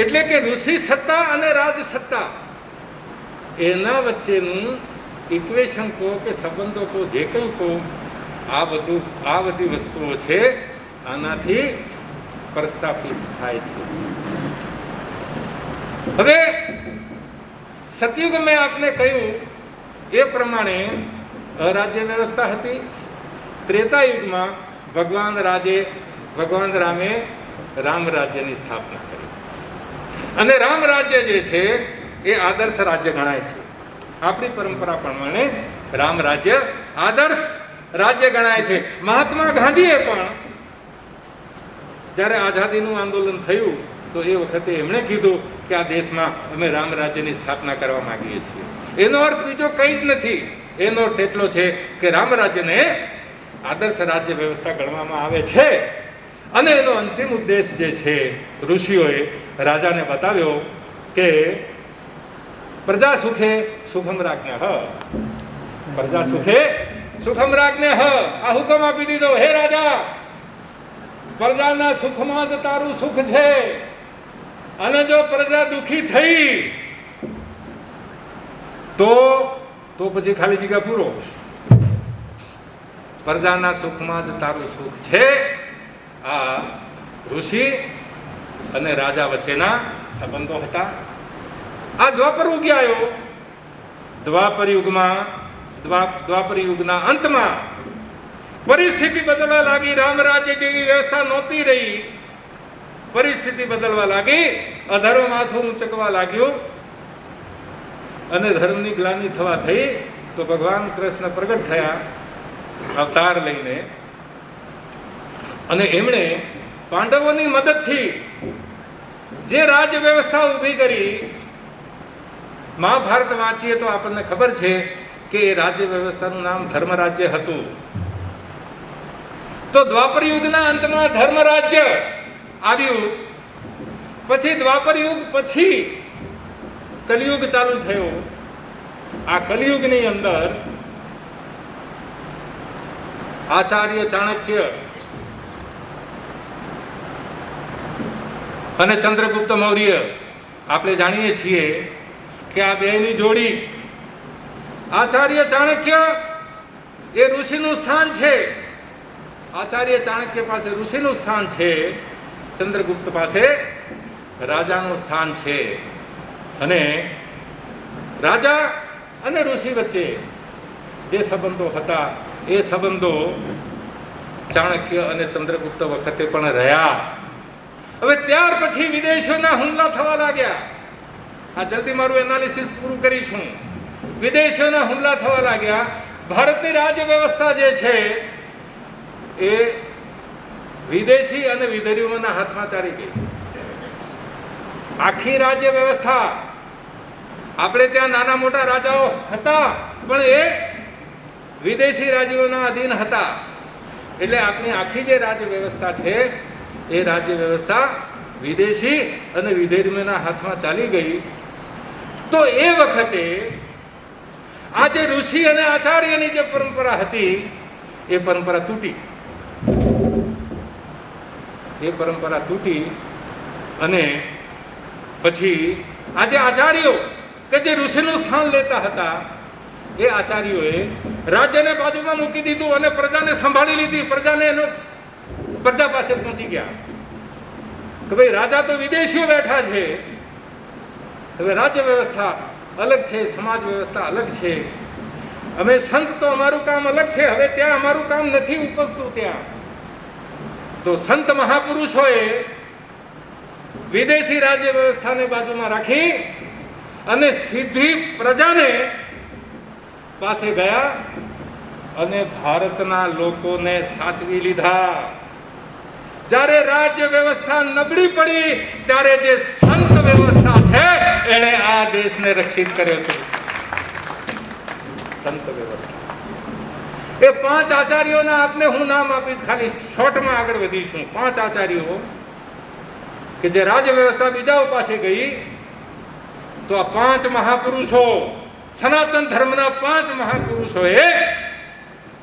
એટલે કે ઋષિ સત્તા અને રાજ સત્તા, એના વચ્ચેનું ઇક્વેશન કહો કે સંબંધો કહો, જે કંઈ કહો, આ બધી વસ્તુઓ છે આનાથી પ્રસ્થાપિત થાય છે. હવે સતયુગ મેં આપને કહ્યું એ પ્રમાણે અરાજ્ય વ્યવસ્થા હતી. ત્રેતા યુગમાં ભગવાન રામે રામ રાજ્યની સ્થાપના કરી અને રામ રાજ્ય જે છે એ આદર્શ રાજ્ય ગણાય છે. આપણી પરંપરા પ્રમાણે રામ રાજ્ય આદર્શ રાજ્ય ગણાય છે. મહાત્મા ગાંધીએ પણ જ્યારે આઝાદીનું આંદોલન થયું તો એ વખતે એમણે કીધું કે આ દેશમાં અમે રામ રાજ્યની સ્થાપના કરવા માંગીએ છીએ. એનો અર્થ બીજો કંઈ જ નથી. એનો અર્થ એટલો છે કે રામ રાજ્યને આદર્શ રાજ્ય વ્યવસ્થા ગણવામાં આવે છે. અને એનો અંતિમ ઉદ્દેશ જે છે ઋષિઓએ રાજાને બતાવ્યો કે પ્રજા સુખે સુખમ રાખને હ, પ્રજા સુખે સુખમ રાખને હ. આ હુકમ આપી દીધો, હે રાજા, પ્રજાના સુખમાં જ તારું સુખ છે અને જો પ્રજા દુખી થઈ તો પછી ખાલી જગ્યા પૂરો. પ્રજાના સુખમાં જ તારું સુખ છે. આ ઋષિ અને રાજા વચ્ચેના સંબંધો હતા. આ દ્વાપર યુગ આવ્યો. દ્વાપર યુગના અંતમાં પરિસ્થિતિ બદલવા લાગી. રામ રાજ્ય જેવી વ્યવસ્થા નહોતી રહી. પરિસ્થિતિ બદલવા લાગી. અધર્મ માથું ઊંચકવા લાગ્યું અને ધર્મની ગ્લાનિ થવા થઈ તો ભગવાન કૃષ્ણ પ્રગટ થયા અવતાર લઈને અને એમણે પાંડવોની મદદથી જે રાજ્ય વ્યવસ્થા ઊભી કરી. મહાભારત વાંચીએ તો આપણને ખબર છે કે એ રાજ્ય વ્યવસ્થાનું નામ ધર્મ રાજ્ય હતું. તો દ્વાપર યુગના અંતમાં ધર્મ રાજ્ય આવ્યું. પછી દ્વાપર યુગ પછી કલિયુગ ચાલુ થયો. આ કલિયુગની અંદર આચાર્ય ચાણક્ય અને ચંદ્રગુપ્ત મૌર્ય આપણે જાણીએ છીએ કે આ બેની જોડી. આચાર્ય ચાણક્ય એ ઋષિનું સ્થાન છે. આચાર્ય ચાણક્ય પાસે ઋષિનું સ્થાન છે. ચંદ્રગુપ્ત પાસે રાજાનું સ્થાન છે. અને રાજા અને ઋષિ વચ્ચે જે સંબંધો હતા એ સંબંધો ચાણક્ય અને ચંદ્રગુપ્ત વખતે પણ રહ્યા. હવે ત્યાર પછી વિદેશોના હુમલા થવા લાગ્યા. આ જલ્દી મારું એનાલિસિસ પૂરું કરીશું. વિદેશોના હુમલા થવા લાગ્યા. ભારતની રાજ્ય વ્યવસ્થા જે છે એ વિદેશી અને વિદેશીઓના હાથમાં ચાલી ગઈ. આખી રાજ્ય વ્યવસ્થા, આપણે ત્યાં નાના મોટા રાજાઓ હતા પણ એ વિદેશી રાજ્યોના અધીન હતા. એટલે આપણી આખી જે રાજ્ય વ્યવસ્થા છે એ રાજ્ય વ્યવસ્થા વિદેશી અને વિદેશીઓના હાથમાં ચાલી ગઈ. તો એ વખતે આ જે ઋષિ અને આચાર્યની જે પરંપરા હતી એ પરંપરા તૂટી. એ પરંપરા તૂટી અને પછી આજે આચાર્યો કે જે ઋષિનું સ્થાન લેતા હતા એ આચાર્યોએ રાજ્યને બાજુમાં મૂકી દીધું અને પ્રજાને સંભાળી લીધી. પ્રજા પાસે પહોંચી ગયા કે ભાઈ રાજા તો વિદેશીઓ બેઠા છે, હવે રાજ્ય વ્યવસ્થા અલગ છે, સમાજ વ્યવસ્થા અલગ છે. અમે સંત તો અમારું કામ અલગ છે, હવે ત્યાં અમારું કામ નથી ઉપજતું. ત્યાં તો સંત મહાપુરુષોએ વિદેશી રાજ્ય વ્યવસ્થાને બાજુમાં રાખી અને સીધી પ્રજાને પાસે ગયા અને ભારતના લોકોને સાચવી લીધા. જ્યારે રાજ્ય વ્યવસ્થા નબળી પડી ત્યારે જે સંત વ્યવસ્થા છે એણે આ દેશને રક્ષિત કર્યો હતો. સંત વ્યવસ્થા એ 5 આચાર્યોના આપને હું નામ આપીશ, ખાલી શોર્ટમાં આગળ વધીશું. 5 આચાર્યો કે જે રાજ્ય વ્યવસ્થા બીજાઓ પાસે ગઈ તો આ 5 મહાપુરુષો, સનાતન ધર્મના 5 મહાપુરુષોએ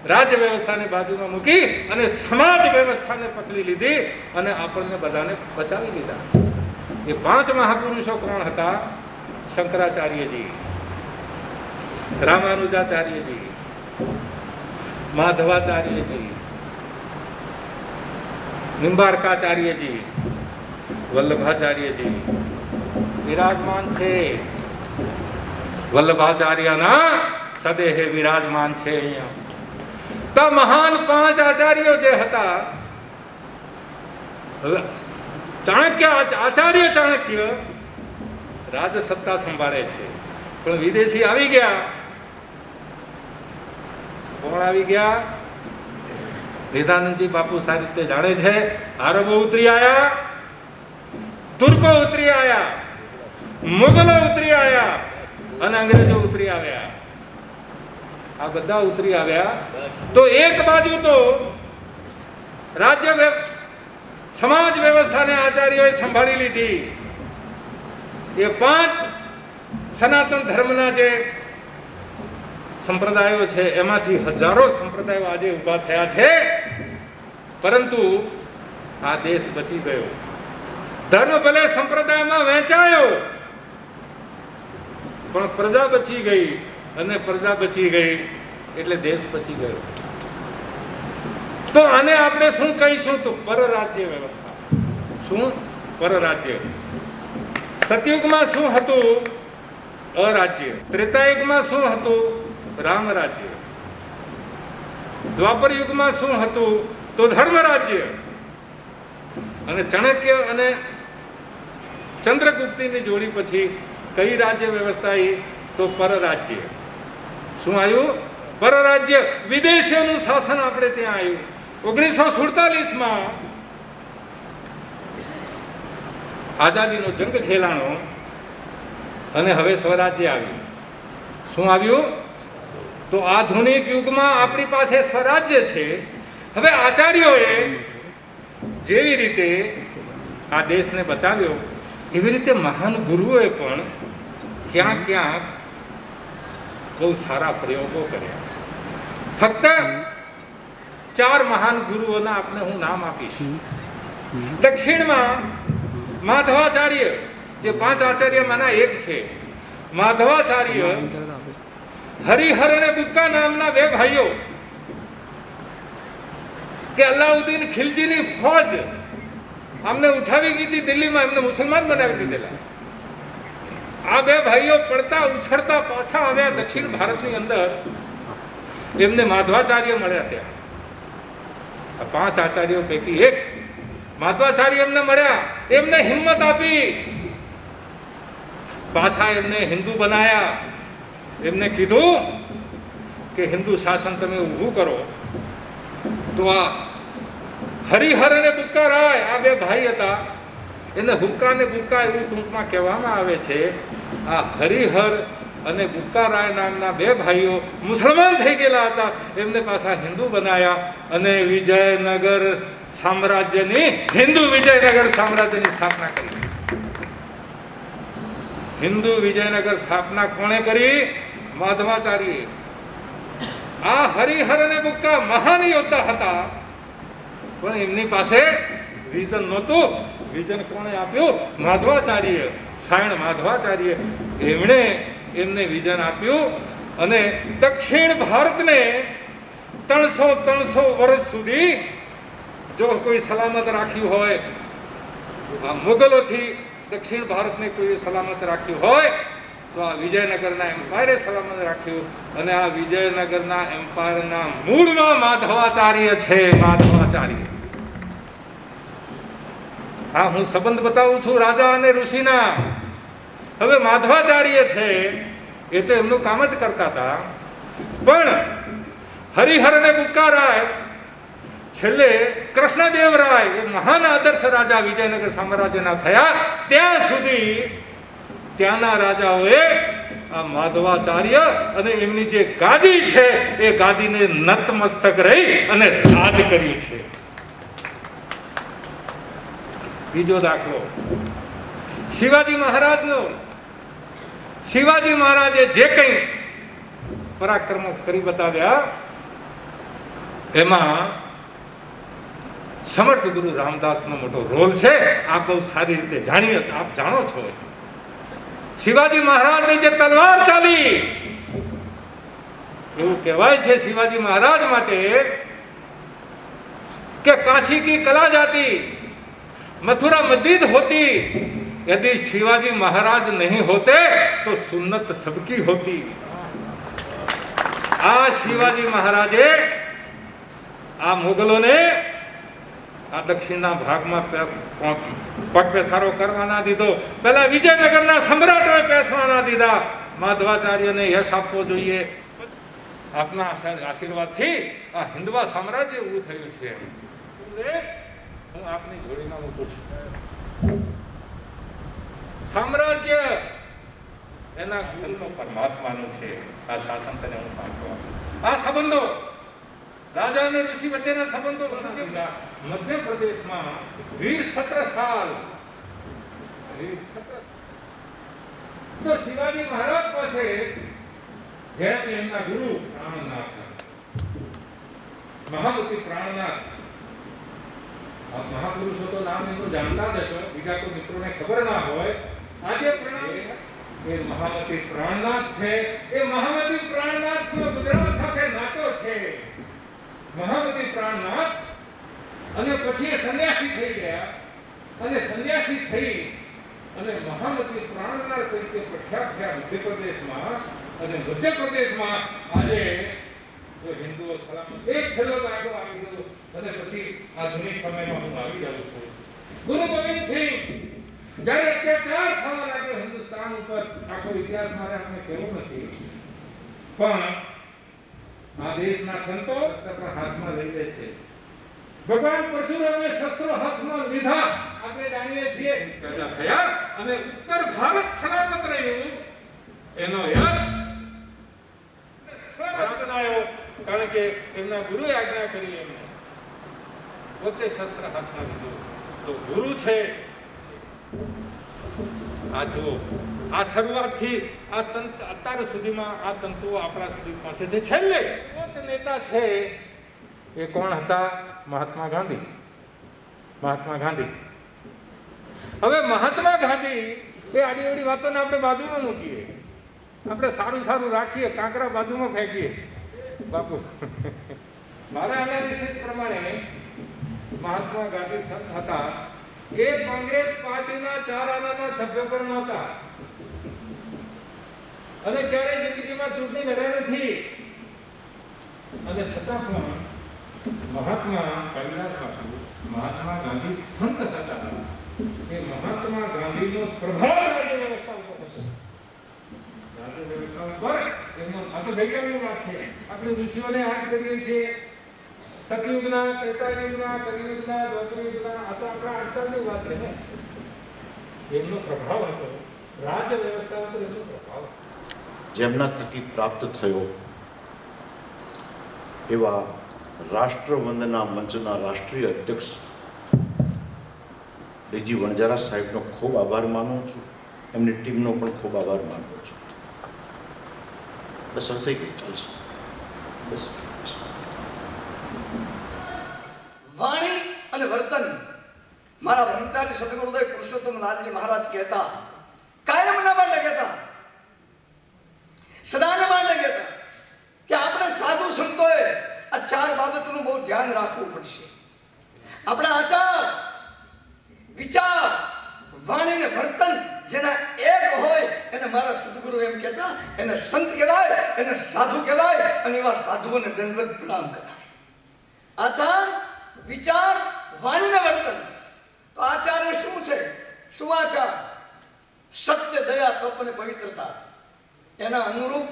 રાજ્ય વ્યવસ્થાને બાજુમાં મૂકી અને સમાજ વ્યવસ્થાને પકડી લીધી અને આપણને બધાને બચાવી લીધા. એ 5 મહાપુરુષો કોણ હતા? શંકરાચાર્યજી, રામાનુજાચાર્યજી, માધવાચાર્યજી, નિંબાર્કાચાર્યજી, વલ્લભાચાર્યજી વિરાજમાન છે. વલ્લભાચાર્યના સદેહે વિરાજમાન છે અહીંયા. તો મહાન 5 આચાર્યો જે હતા, ચાણક્ય આચાર્ય ચાણક્ય રાજસત્તા સંભાળે છે, પણ વિદેશી આવી ગયા. કોણ આવી ગયા? વેદાનંદજી બાપુ સારી રીતે જાણે છે. આરબો ઉતરી આયા, તુર્કો ઉતરી આયા, મુગલો ઉતરી આયા અને અંગ્રેજો ઉતરી આવ્યા. આ બધા ઉતરી આવ્યા. તો એક બાજુ તો રાજ્ય સમાજ વ્યવસ્થાને આચાર્યોએ સંભાળી લીધી. એ 5 સનાતન ધર્મના જે સંપ્રદાયો છે એમાંથી હજારો સંપ્રદાયો આજે ઊભા થયા છે, પરંતુ આ દેશ બચી ગયો. ધર્મ ભલે સંપ્રદાયમાં વહેંચાયો, પણ પ્રજા બચી ગઈ, અને પ્રજા બચી ગઈ એટલે દેશ બચી ગયો. તો આને આપણે શું કહીશું? તો પરરાજ્ય વ્યવસ્થા. શું? પરરાજ્ય. સતયુગમાં શું હતું? અરાજ્ય. ત્રેતાયુગમાં શું હતું? રામ રાજ્ય. દ્વાપર યુગમાં શું હતું? તો ધર્મ રાજ્ય. અને ચાણક્ય અને ચંદ્રગુપ્તની જોડી પછી કઈ રાજ્ય વ્યવસ્થા આવી? તો પરરાજ્ય. શું આવ્યું? પરરાજ્ય. વિદેશીઓનું શાસન આપણે ત્યાં આવ્યું. 1947માં આઝાદીનો જંગ ખેલાણો અને હવે સ્વરાજ્ય આવ્યું. શું આવ્યું? તો આધુનિક યુગમાં આપણી પાસે સ્વરાજ્ય છે. હવે આચાર્યોએ જેવી રીતે આ દેશને બચાવ્યો, એવી રીતે મહાન ગુરુઓએ પણ ક્યાંક ક્યાંક બહુ સારા પ્રયોગો કર્યા. ફક્ત 4 મહાન ગુરુઓના આપને હું નામ આપીશ. દક્ષિણમાં માધવાચાર્ય, જે 5 આચાર્યમાંના એક છે. માધવાચાર્ય હરિહર અને બુક્કા નામના 2 ભાઈઓ, કે અલાઉદ્દીન ખિલજીની ફોજ આમને ઉઠાવી ગઈ હતી દિલ્હીમાં, એમને મુસલમાન બનાવી દીધેલા. આ 2 ભાઈઓ પડતા ઉછળતા પાછા આવ્યા દક્ષિણ ભારતની અંદર. એમને માધવાચાર્ય મળ્યા ત્યાં. આ 5 આચાર્યો પૈકી એક માધવાચાર્ય એમને મળ્યા. એમને હિંમત આપી, પાછા એમને હિન્દુ બનાયા. એમને કીધું કે હિન્દુ શાસન તમે ઊભું કરો. તો આ હરિહર અને બુક્કા રાય, આ 2 ભાઈ હતા. એને હુક્કા અને બુક્કા એવું ટૂંકમાં કહેવામાં આવે છે. આ હરિહર અને બુક્કા રાય નામના 2 ભાઈઓ મુસલમાન થઈ ગયેલા હતા. એમને પાછા હિન્દુ બનાયા અને વિજયનગર સામ્રાજ્યની, હિન્દુ વિજયનગર સામ્રાજ્યની સ્થાપના કરી. હિન્દુ વિજયનગર સ્થાપના કોણે કરી? માધવાચાર્ય. આ હરિહર અને બુક્કા મહાન યોદ્ધા હતા, પણ એમની પાસે વિઝન નહોતું. વિઝન કોણે આપ્યું? માધવાચાર્ય, સાયણ માધવાચાર્ય. એમણે એમને વિઝન આપ્યું અને દક્ષિણ ભારતને 300 વર્ષ સુધી જો કોઈ સલામત રાખ્યું હોય, આ મુગલોથી દક્ષિણ ભારતને કોઈ સલામત રાખ્યું હોય, તો આ વિજયનગરના એમ્પાયરે સલામત રાખ્યું. અને આ વિજયનગરના એમ્પાયરના મૂળમાં માધવાચાર્ય છે. માધવાચાર્ય. હા, હું સંબંધ બતાવું છું રાજા અને ઋષિના. હવે માધવાચાર્ય છે એ તો એમનું કામ જ કરતા હતા, પણ હરિહર અને બુક્કા રાય, છેલ્લે કૃષ્ણદેવરાય, એ મહાન આદર્શ રાજા વિજયનગર સામ્રાજ્યના થયા, ત્યાં સુધી ત્યાંના રાજાઓએ આ માધવાચાર્ય અને એમની જે ગાદી છે એ ગાદીને નતમસ્તક રહી અને રાજ કર્યું છે. બીજો દાખલો શિવાજી મહારાજનો. શિવાજી મહારાજે જે કંઈ પરાક્રમો કરી બતાવ્યા, એમાં સમર્થ ગુરુ રામદાસનો મોટો રોલ છે. આપ બહુ સારી રીતે જાણીએ, આપ જાણો છો. શિવાજી મહારાજની જે તલવાર ચાલી, એવું કહેવાય છે શિવાજી મહારાજ માટે કે काशी की कला जाती, मथुरा मस्जिद होती, यदि शिवाजी महाराज नहीं होते तो सुन्नत सबकी होती. આ શિવાજી મહારાજે આ મુગલોને આ દક્ષિણના ભાગમાં પગ પેસારો કરવા ના દીધો. પહેલા વિજયનગરના સમ્રાટોએ પેસવા ના દીધા. માધવાચાર્યને યશ આપવો જોઈએ. આપના આશીર્વાદથી આ હિન્દવા સામ્રાજ્ય ઊભું થયું છે. હું આપની જોડીમાં મૂકું છું. સામ્રાજ્ય એના સંતો પરમાત્માનું છે. આ શાસન તને હું પાછો આપું. આ સંબંધો રાજા અને ઋષિ વચ્ચેના સંબંધો મધ્યપ્રદેશમાં વીર છત્રસાલ તો શિવાજી મહારાજ પાસે જેમ એમના ગુરુ પ્રાણનાથ મહામતી પ્રાણનાથ મહાપુરુષો તો નામ એનું જાણતા જ હશો, બીજા કોઈ મિત્રોને ખબર ના હોય. આજે એ મહામતી પ્રાણનાથ છે. એ મહામતી પ્રાણનાથ નો ગુજરાત સાથે નાતો છે. મહામતી પ્રાણનાથ અને પછી એ સંન્યાસી થઈ ગયા અને સંન્યાસી થઈ અને મહામતી પ્રાણનાથ તરીકે પ્રખ્યાત થયા મધ્યપ્રદેશમાં. અને મધ્યપ્રદેશમાં આજે હિન્દુઓ સલામત એક છેલ્લો દાખલો આપી દો અને પછી આધુનિક સમયમાં હું આવી જાઉં છું. ગુરુ ગોવિંદસિંહ જ્યારે અત્યાચાર થવા લાગ્યો હિન્દુસ્તાન ઉપર, આખો ઇતિહાસ મારે આપણે કહેવો નથી, પણ આ દેશના સંતો શસ્ત્ર હાથમાં લઈ લે છે. ભગવાન પરશુરામે શસ્ત્રો હાથમાં લીધા, આપણે જાણીએ છીએ, પેદા થયા અને ઉત્તર ભારત સલામત રહ્યું. એનો યશ કારણ કે એમના ગુરુએ આજ્ઞા કરી, એમને પોતે શસ્ત્ર હાથમાં લીધું. તો ગુરુ છે. આ જો આ શરૂઆતથી આ તંત્ર અત્યાર સુધીમાં આ તંતુઓ આપણા સુધી પહોંચે છે. છેલ્લે નેતા છે એ કોણ હતા? મહાત્મા ગાંધી. મહાત્મા ગાંધી. હવે મહાત્મા ગાંધી એ આડી અવડી વાતોને આપણે બાજુમાં મૂકીએ, આપણે સારું સારું રાખીએ, કાંકરા બાજુમાં ફેંકીએ. બાપુ મારા એનાલિસિસ પ્રમાણે મહાત્મા ગાંધી સંત હતા. એ કોંગ્રેસ પાર્ટીના 4 આનાના સભ્યો પણ નહોતા અને ક્યારેય જિંદગીમાં ચૂંટણી લડ્યા નથી. અને છતાં પણ મહાત્મા કૈલાસ બાપુ મહાત્મા ગાંધી સંત હતા. એ મહાત્મા ગાંધીનો પ્રભાવ રાજ્ય વ્યવસ્થા ઉપર હતો. રાજ્ય વ્યવસ્થા ઉપર એમનો આ તો વૈજ્ઞાનિક વાત છે. આપણે ઋષિઓને યાદ કરીએ છીએ, સતયુગના, ત્રેતાયુગના, કલિયુગના, દ્વાપરયુગના, આ તો આપણા આજકાલની વાત છે ને. એમનો પ્રભાવ હતો રાજ્ય વ્યવસ્થા ઉપર, એમનો પ્રભાવ જેમના થકી પ્રાપ્ત થયો એવા રાષ્ટ્રવંદના મંચના રાષ્ટ્રીય અધ્યક્ષ ડીજી વણજારા સાહેબનો ખૂબ આભાર માનું છું. એમની ટીમનો પણ ખૂબ આભાર માનું છું. બસ થઈ ગયું, ચાલશે. બસ વાણી અને વર્તન મારા બ્રહ્મચારી સદગુરુદેવ પુરુષોત્તમ લાલજી મહારાજ કહેતા, કાયમના માટે કહેતા, સદાના માટે કહેતા કે આપણે સાધુ સંતોએ આ 4 બાબતનું બહુ ધ્યાન રાખવું પડશે. આપણા આચાર, વિચાર, વાણી અને વર્તન જેના એક હોય એને મારા સદગુરુ એમ કહેતા, એને સંત કહેવાય, એને સાધુ કહેવાય અને એવા સાધુઓને દંડવત પ્રણામ કરાય. આચાર, વિચાર, વાણી ને વર્તન. તો આચાર એ શું છે? શું આચાર? સત્ય, દયા, તપ અને પવિત્રતા. એના અનુરૂપ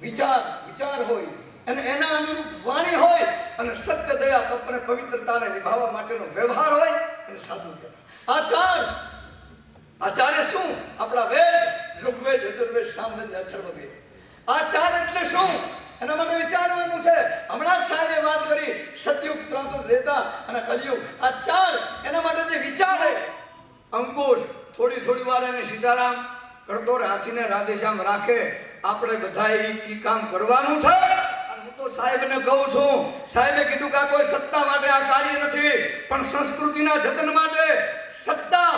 વિચાર હોય અને એના અનુરૂપ વાણી હોય અને સત્ય, દયા, તપ અને પવિત્રતાને નિભાવવા માટેનો વ્યવહાર હોય અને સાધુ કહેવાય. આચાર્ય શું? આપણા વેદ, ઋગ્વેદ, યજુર્વેદ, સામવેદ, અથર્વવેદ. આચાર એટલે શું? એના માટે વિચારવાનું છે. હમણાં જ સાહેબે વાત કરી સતયુગ, ત્રેતા અને કલયુગ. આ 4 એના માટે જે વિચારે અંકુશ થોડી વાર એને સીતારામ કરતો રહે, હાથીને રાધેશ્યામ રાખે. આપણે બધા એ કામ કરવાનું છે. અને હું તો સાહેબને કહું છું, સાહેબે કીધું કે કોઈ સત્તા માટે આ કાર્ય નથી, પણ સંસ્કૃતિના જતન માટે. સત્તા,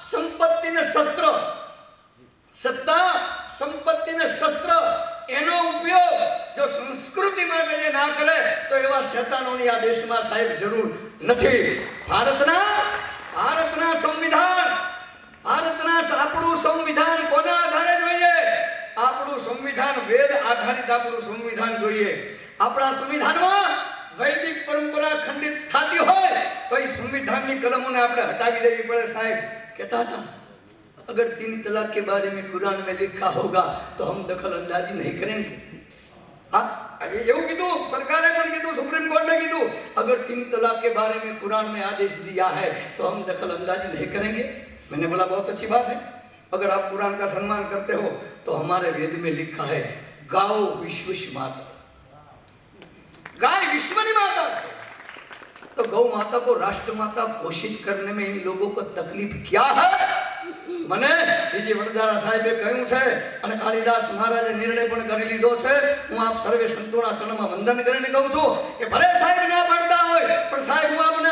સંપત્તિ ને શસ્ત્ર, સત્તા, સંપત્તિ ને શસ્ત્ર, એનો ઉપયોગ જો સંસ્કૃતિ માટે જે ના કરે તો એવા શેતાનોની આ દેશમાં સાહેબ જરૂર નથી. ભારતના સંવિધાન, આપણું સંવિધાન કોના આધારે જોઈએ? આપણું સંવિધાન વેદ આધારિત આપણું સંવિધાન જોઈએ. આપણા સંવિધાનમાં વૈદિક પરંપરા ખંડિત થતી હોય તો એ સંવિધાનની કલમોને આપણે હટાવી દેવી પડે. સાહેબ કહેતા હતા अगर 3 तलाक के बारे में कुरान में लिखा होगा तो हम दखल अंदाजी नहीं करेंगे. हाँ એવું કીધું સરકારે પણ કીધું, સુપ્रीम कोर्ट ने કીધું अगर 3 तलाक के बारे में कुरान में आदेश दिया है तो हम दखल अंदाजी नहीं करेंगे. मैंने बोला बहुत अच्छी बात है. अगर आप कुरान का सम्मान करते हो तो हमारे वेद में लिखा है गाओ विश्व माता, गाय विश्व की माता है. तो गौ माता को राष्ट्र माता घोषित करने में इन लोगों को तकलीफ क्या है? મને બીજી વડદારા સાહેબે કહ્યું છે અને કાલિદાસ મહારાજે નિર્ણય પણ કરી લીધો છે. હું આપ સર્વે સંતોના ચરણમાં વંદન કરીને કહું છું કે ભલે સાહેબ ના પાડતા હોય પણ સાહેબ હું આપને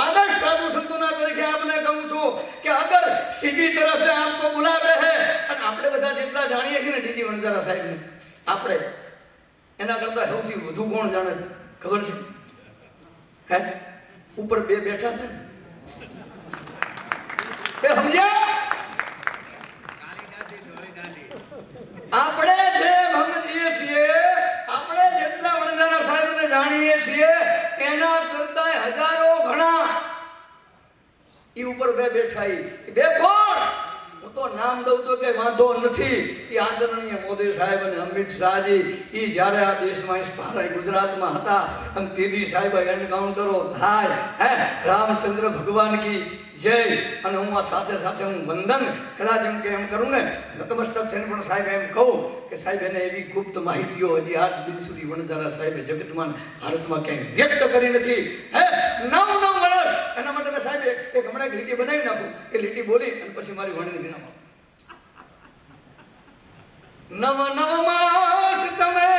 આદર્શ સાધુ સંતોના તરીકે આપને કહું છું કે અગર સીધી तरह से आपको बुलाते हैं અને આપણે બધા જેટલા જાણીએ છીએ ને બીજી વડદારા સાહેબને આપણે એના કરતા સૌથી વધુ કોણ જાણે ખબર છે? હે ઉપર બે બેઠા છે સમજ્યા? આપણે જે સમજીએ છીએ, આપણે જેટલા વડદારા સાહેબને જાણીએ છીએ એના કરતા હજારો ઘણા ઈ ઉપર બે બેઠા બે કોણ? હું તો નામ દઉં તો કે વાંધો નથી. એ આદરણીય મોદી સાહેબ અને અમિત શાહજી એ જ્યારે આ દેશમાં ભારે ગુજરાતમાં હતા અને તીદી સાહેબ એન્કાઉન્ટરો થાય હે રામચંદ્ર ભગવાન કી જય. અને હું આ સાથે સાથે હું વંદન કદાચ એમ કે એમ કરું ને નતમસ્તક થઈને પણ સાહેબ એમ કહું કે સાહેબ એને એવી ગુપ્ત માહિતીઓ હજી આજ દિન સુધી વડોદરા સાહેબે જગતમાં ભારતમાં ક્યાંય વ્યક્ત કરી નથી. હે 9 વર્ષ એના માટે મેં સાહેબ એક હમણાં એક લીટી બનાવી નાખું. એ લીટી બોલી અને પછી મારી વાણીને વિરામ. નવ માસ તમે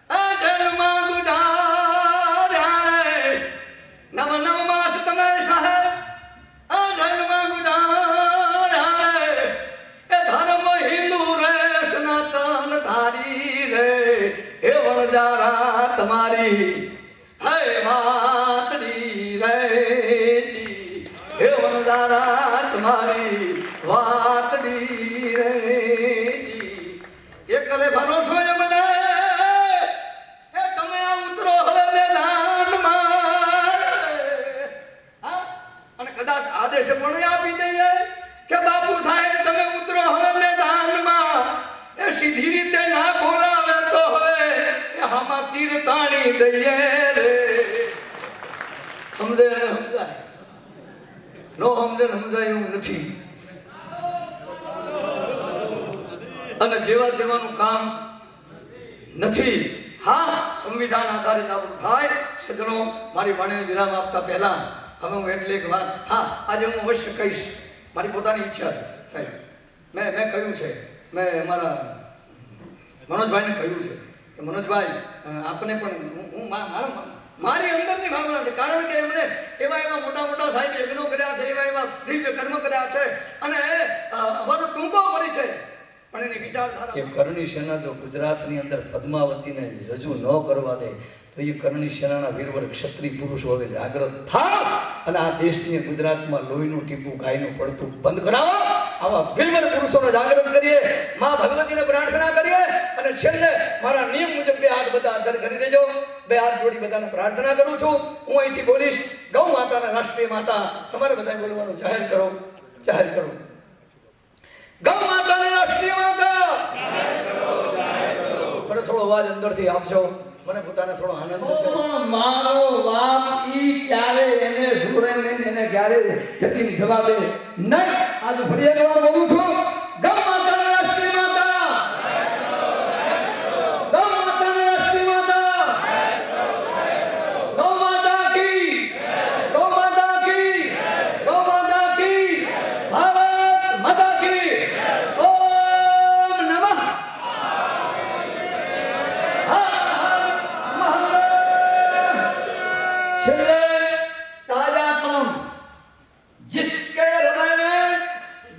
અજરમાં ગુજાર્યા, નવ માસ તમે સાહેબ અજરમાં ગુજાર્યા. એ ધર્મ હિન્દુ રે સનાતન ધારી રે એ વણજારા તમારી હે વાતડી રે જી, હે વણજારા તમારી વાતડી રે જી. એ કરે ભરોસો એ મને એ તમે આ ઉતરો હવે મેદાનમાં. હા અને કદાચ આદેશ પણ આપી દઈએ કે બાપુ સાહેબ તમે ઉતરો હવે મેદાનમાં. એ સીધી રીતે ના બોલાવે તો હવે એ હામાં તીર તાણી દઈએ રે. સમજે ને સમજાય નો સમજે ને સમજાય એવું નથી. અને જેવા તેવાનું કામ નથી. હા સંવિધાન આધારિત આપણું થાય. સજ્જનો મારી વાણીને વિરામ આપતા પહેલા હવે હું એટલે એક વાત હા આજે હું અવશ્ય કહીશ. મારી પોતાની ઈચ્છા છે સાહેબ. મેં કહ્યું છે, મેં મારા મનોજભાઈને કહ્યું છે કે મનોજભાઈ આપને પણ હું મારી અંદરની ભાવના છે. કારણ કે એમણે એવા મોટા સાહેબ યજ્ઞો કર્યા છે, એવા દિવ્ય કર્મ કર્યા છે અને અમારો ટૂંકો પરિચય પણ એની વિચારધારા કે કરણી સેના જો ગુજરાતની અંદર પદ્માવતીને રજૂ ન કરવા દે તો એ કરણી સેનાના વીરવર ક્ષત્રિય પુરુષો હવે જાગૃત થાવ અને આ દેશની ગુજરાતમાં લોહીનું ટીપું ગાયનું પડતું બંધ કરાવો. આવા વીરવર પુરુષોને જાગૃત કરીએ, માં ભગવતીને પ્રાર્થના કરીએ. અને છેલ્લે મારા નિયમ મુજબ બે હાથ બધા અધર કરી દેજો. બે હાથ જોડી બધાને પ્રાર્થના કરું છું. હું અહીંથી બોલીશ ગૌ માતાના રાષ્ટ્રીય માતા. તમારે બધા બોલવાનું જાહેર કરો. ગૌ માતાને રાષ્ટ્રીય માતા. મને થોડો અવાજ અંદરથી આપજો. મને પોતાને થોડો આનંદ થશે. મારો બાપ ઈ ક્યારે એને સુરે નહીં, એને ક્યારે જતી જવા દે નહીં. આજ ફરી એક વાર બોલું છું ગૌ માતાને રાષ્ટ્રીય માતા. ગૌ માતાને રાષ્ટ્રીય માતા. ગૌ માતા કી, ગૌ માતા કી, ગૌ માતા કી, ભારત માતા કી. ઓમ નમઃ ताजा कलम जिसके हृदय में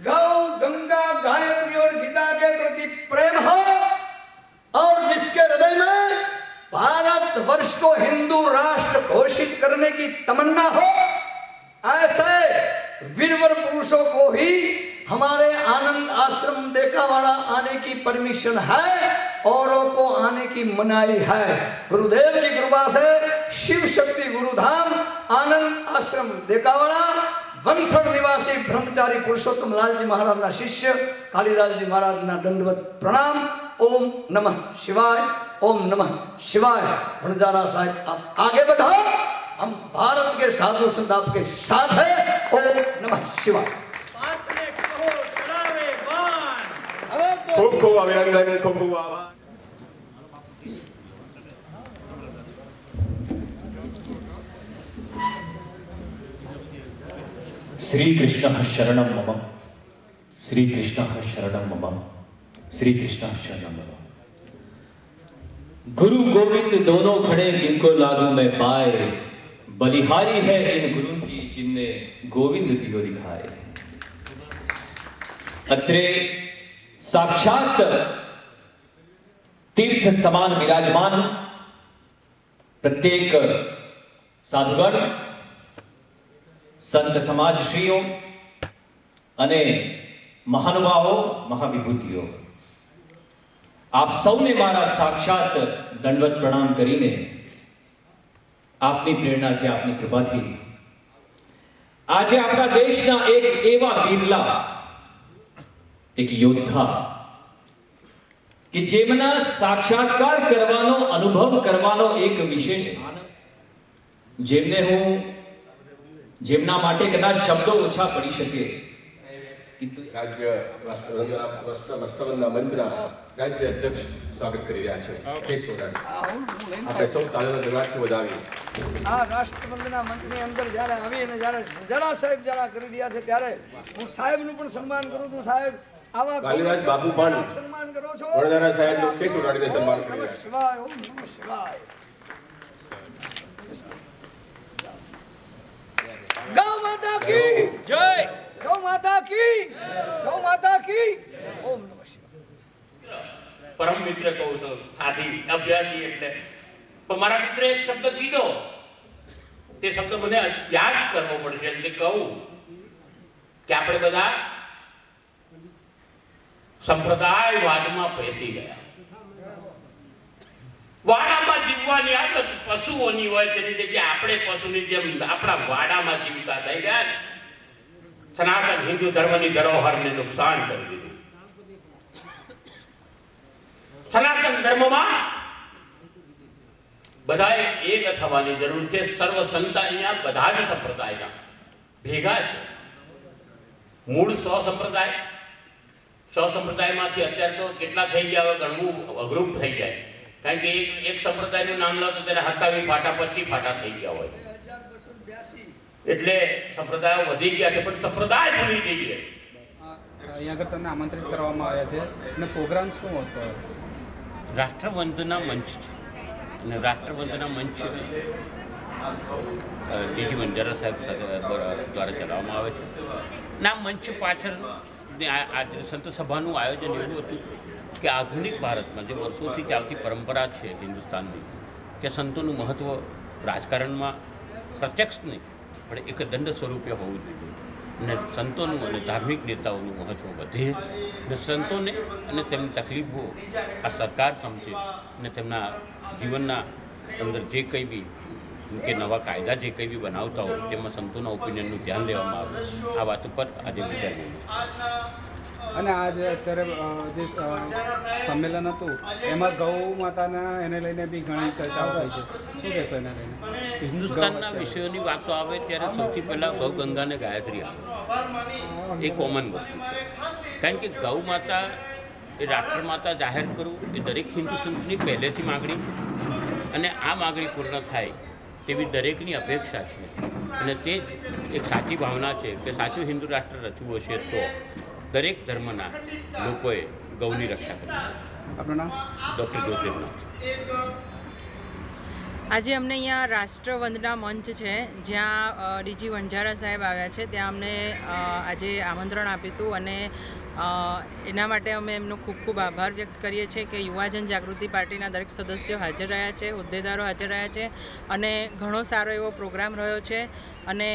गौ गंगा गायत्री और गीता के प्रति प्रेम हो और जिसके हृदय में भारत वर्ष को हिंदू राष्ट्र घोषित करने की तमन्ना हो, ऐसे वीरवर पुरुषों को ही हमारे आनंद आश्रम देकावाड़ा आने की परमिशन है, औरों को आने की मनाही है। गुरुदेव की कृपा से शिव शक्ति गुरुधाम आनंद आश्रम देकावाड़ा वनथड़ निवासी ब्रह्मचारी पुरुषोत्तम लालजी महाराज शिष्य कालिदास जी महाराज दंडवत प्रणाम। ओम नमः शिवाय, ओम नमः शिवाय। भंडारा साहब आप आगे बढ़ाओ, हम भारत के साधु संत आपके साथ है। ओम नमः शिवाय। खूब खूब अभिनंदन, खूब खूब आभार। श्री कृष्ण शरणम मम, श्री कृष्ण शरणम मम, श्री कृष्ण शरणम मम। गुरु गोविंद दोनों खड़े किनको लागू में पाए, बलिहारी है इन गुरु की जिनने गोविंद दियो दिखाए। अत्रे साक्षात तीर्थ समान विराजमान प्रत्येक साधुगण, संत समाजश्रीओ અને મહાનુભાવો, મહાવિભૂતિઓ, આપ સૌને મારા સાક્ષાત દંડવત પ્રણામ કરીને આપની પ્રેરણાથી, આપની કૃપાથી આજે આપણા દેશના એક એવા વીરલા, એક યોદ્ધા કે જેમના સાક્ષાત્કાર કરવાનો, અનુભવ કરવાનો એક વિશેષ આનંદ, જેમના માટે કદાચ શબ્દો ઓછા પડી શકે, কিন্তু રાજ્ય રાષ્ટ્રવંદના મંચના રાજ્ય અધ્યક્ષ સ્વાગત કરી રહ્યા છે. આપણે સૌ તાળીઓના ગણગણાટથી વધાવી આ રાષ્ટ્રવંદના મંચની અંદર જ્યારે આવી અને જ્યારે જરા સાહેબ જરા કરી રહ્યા છે ત્યારે હું સાહેબનું પણ સન્માન કરું છું. સાહેબ આવા કાલિદાસ બાપુ પણ સન્માન કરો છો. વડોદરા સાહેબનું કેસ ઉડાડીને સન્માન કરી રહ્યા છે. શિવાય, ઓમ નમઃ શિવાય. गौ माता की जय, गौ माता की, गौ माता की। ओम नमः शिवाय। परम मित्र कहूं तो साधी अभ्यासी એટલે પણ મારા મિત્રે એક શબ્દ કીધો, તે શબ્દ મને યાદ કરવો પડશે એટલે કહું કે આપણે બધા સંપ્રદાયવાદમાં બેસી ગયા. વાડામાં જીવવાની આદત પશુઓની હોય તેની જગ્યાએ આપણે પશુની જેમ આપણા વાડામાં જીવતા થઈ ગયા. સનાતન હિન્દુ ધર્મની ધરોહરને નુકસાન કરી દીધું. સનાતન ધર્મમાં બધાએ એક થવાની જરૂર છે. સર્વ સંત અહીંયા બધા જ સંપ્રદાયના ભેગા છે. મૂળ 100 સંપ્રદાય, 100 સંપ્રદાયમાંથી અત્યારે તો કેટલા થઈ ગયા હવે ગણવું અઘરું થઈ જાય. કારણ કે એક સંપ્રદાયનું નામ લો તો ત્યારે 27 ફાટા 25 ફાટા થઈ ગયા હોય. એટલે સંપ્રદાયો વધી ગયા છે, પણ સંપ્રદાય ભૂલી જઈએ. અહીંયા આગળ તમને આમંત્રિત કરવામાં આવ્યા છે અને પ્રોગ્રામ શું હતો? રાષ્ટ્રવંદના મંચ છે અને રાષ્ટ્રવંદના મંચ ડીજી વંજારા સાહેબ દ્વારા ચલાવવામાં આવે છે. ના મંચ પાછળ આજે સંત સભાનું આયોજન એવું હતું કે આધુનિક ભારતમાં જે વર્ષોથી ચાલતી પરંપરા છે હિન્દુસ્તાનની, કે સંતોનું મહત્ત્વ રાજકારણમાં પ્રત્યક્ષ નહીં પણ એક દંડ સ્વરૂપે હોવું જોઈએ અને સંતોનું અને ધાર્મિક નેતાઓનું મહત્ત્વ વધે અને સંતોને અને તેમની તકલીફો આ સરકાર સમજે અને તેમના જીવનના અંદર જે કંઈ બી કે નવા કાયદા જે કંઈ બી બનાવતા હોય તેમાં સંતોના ઓપિનિયનનું ધ્યાન લેવામાં આવે. આ વાત ઉપર આજે વિચારી અને આજે અત્યારે જે સંમેલન હતું એમાં ગૌ માતાના એને લઈને બી ઘણી ચર્ચાઓ થઈ છે. શું કહેશો એને લઈને? હિન્દુસ્તાનના વિષયોની વાતો આવે ત્યારે સૌથી પહેલાં ગૌ ગંગા ને ગાયત્રી આવે. એ કોમન વસ્તુ છે. કારણ કે ગૌ માતા એ રાષ્ટ્રમાતા જાહેર કરવું એ દરેક હિન્દુ સંતની પહેલેથી માગણી છે અને આ માગણી પૂર્ણ થાય તેવી દરેકની અપેક્ષા છે. અને તે જ એક સાચી ભાવના છે કે સાચું હિન્દુ રાષ્ટ્ર રચવું હશે તો દરેક ધર્મના લોકોએ ગૌની રક્ષા કરવી. આપનું નામ? ડૉક્ટર જ્યોતિર્નાથ. આજે અમને અહીંયા રાષ્ટ્રવંદના મંચ છે જ્યાં ડીજી વંજારા સાહેબ આવ્યા છે, ત્યાં અમને આજે આમંત્રણ આપ્યું હતું અને એના માટે અમે એમનો ખૂબ ખૂબ આભાર વ્યક્ત કરીએ છીએ કે યુવાજન જાગૃતિ પાર્ટીના દરેક સદસ્યો હાજર રહ્યા છે, હોદ્દેદારો હાજર રહ્યા છે અને ઘણો સારો એવો પ્રોગ્રામ રહ્યો છે અને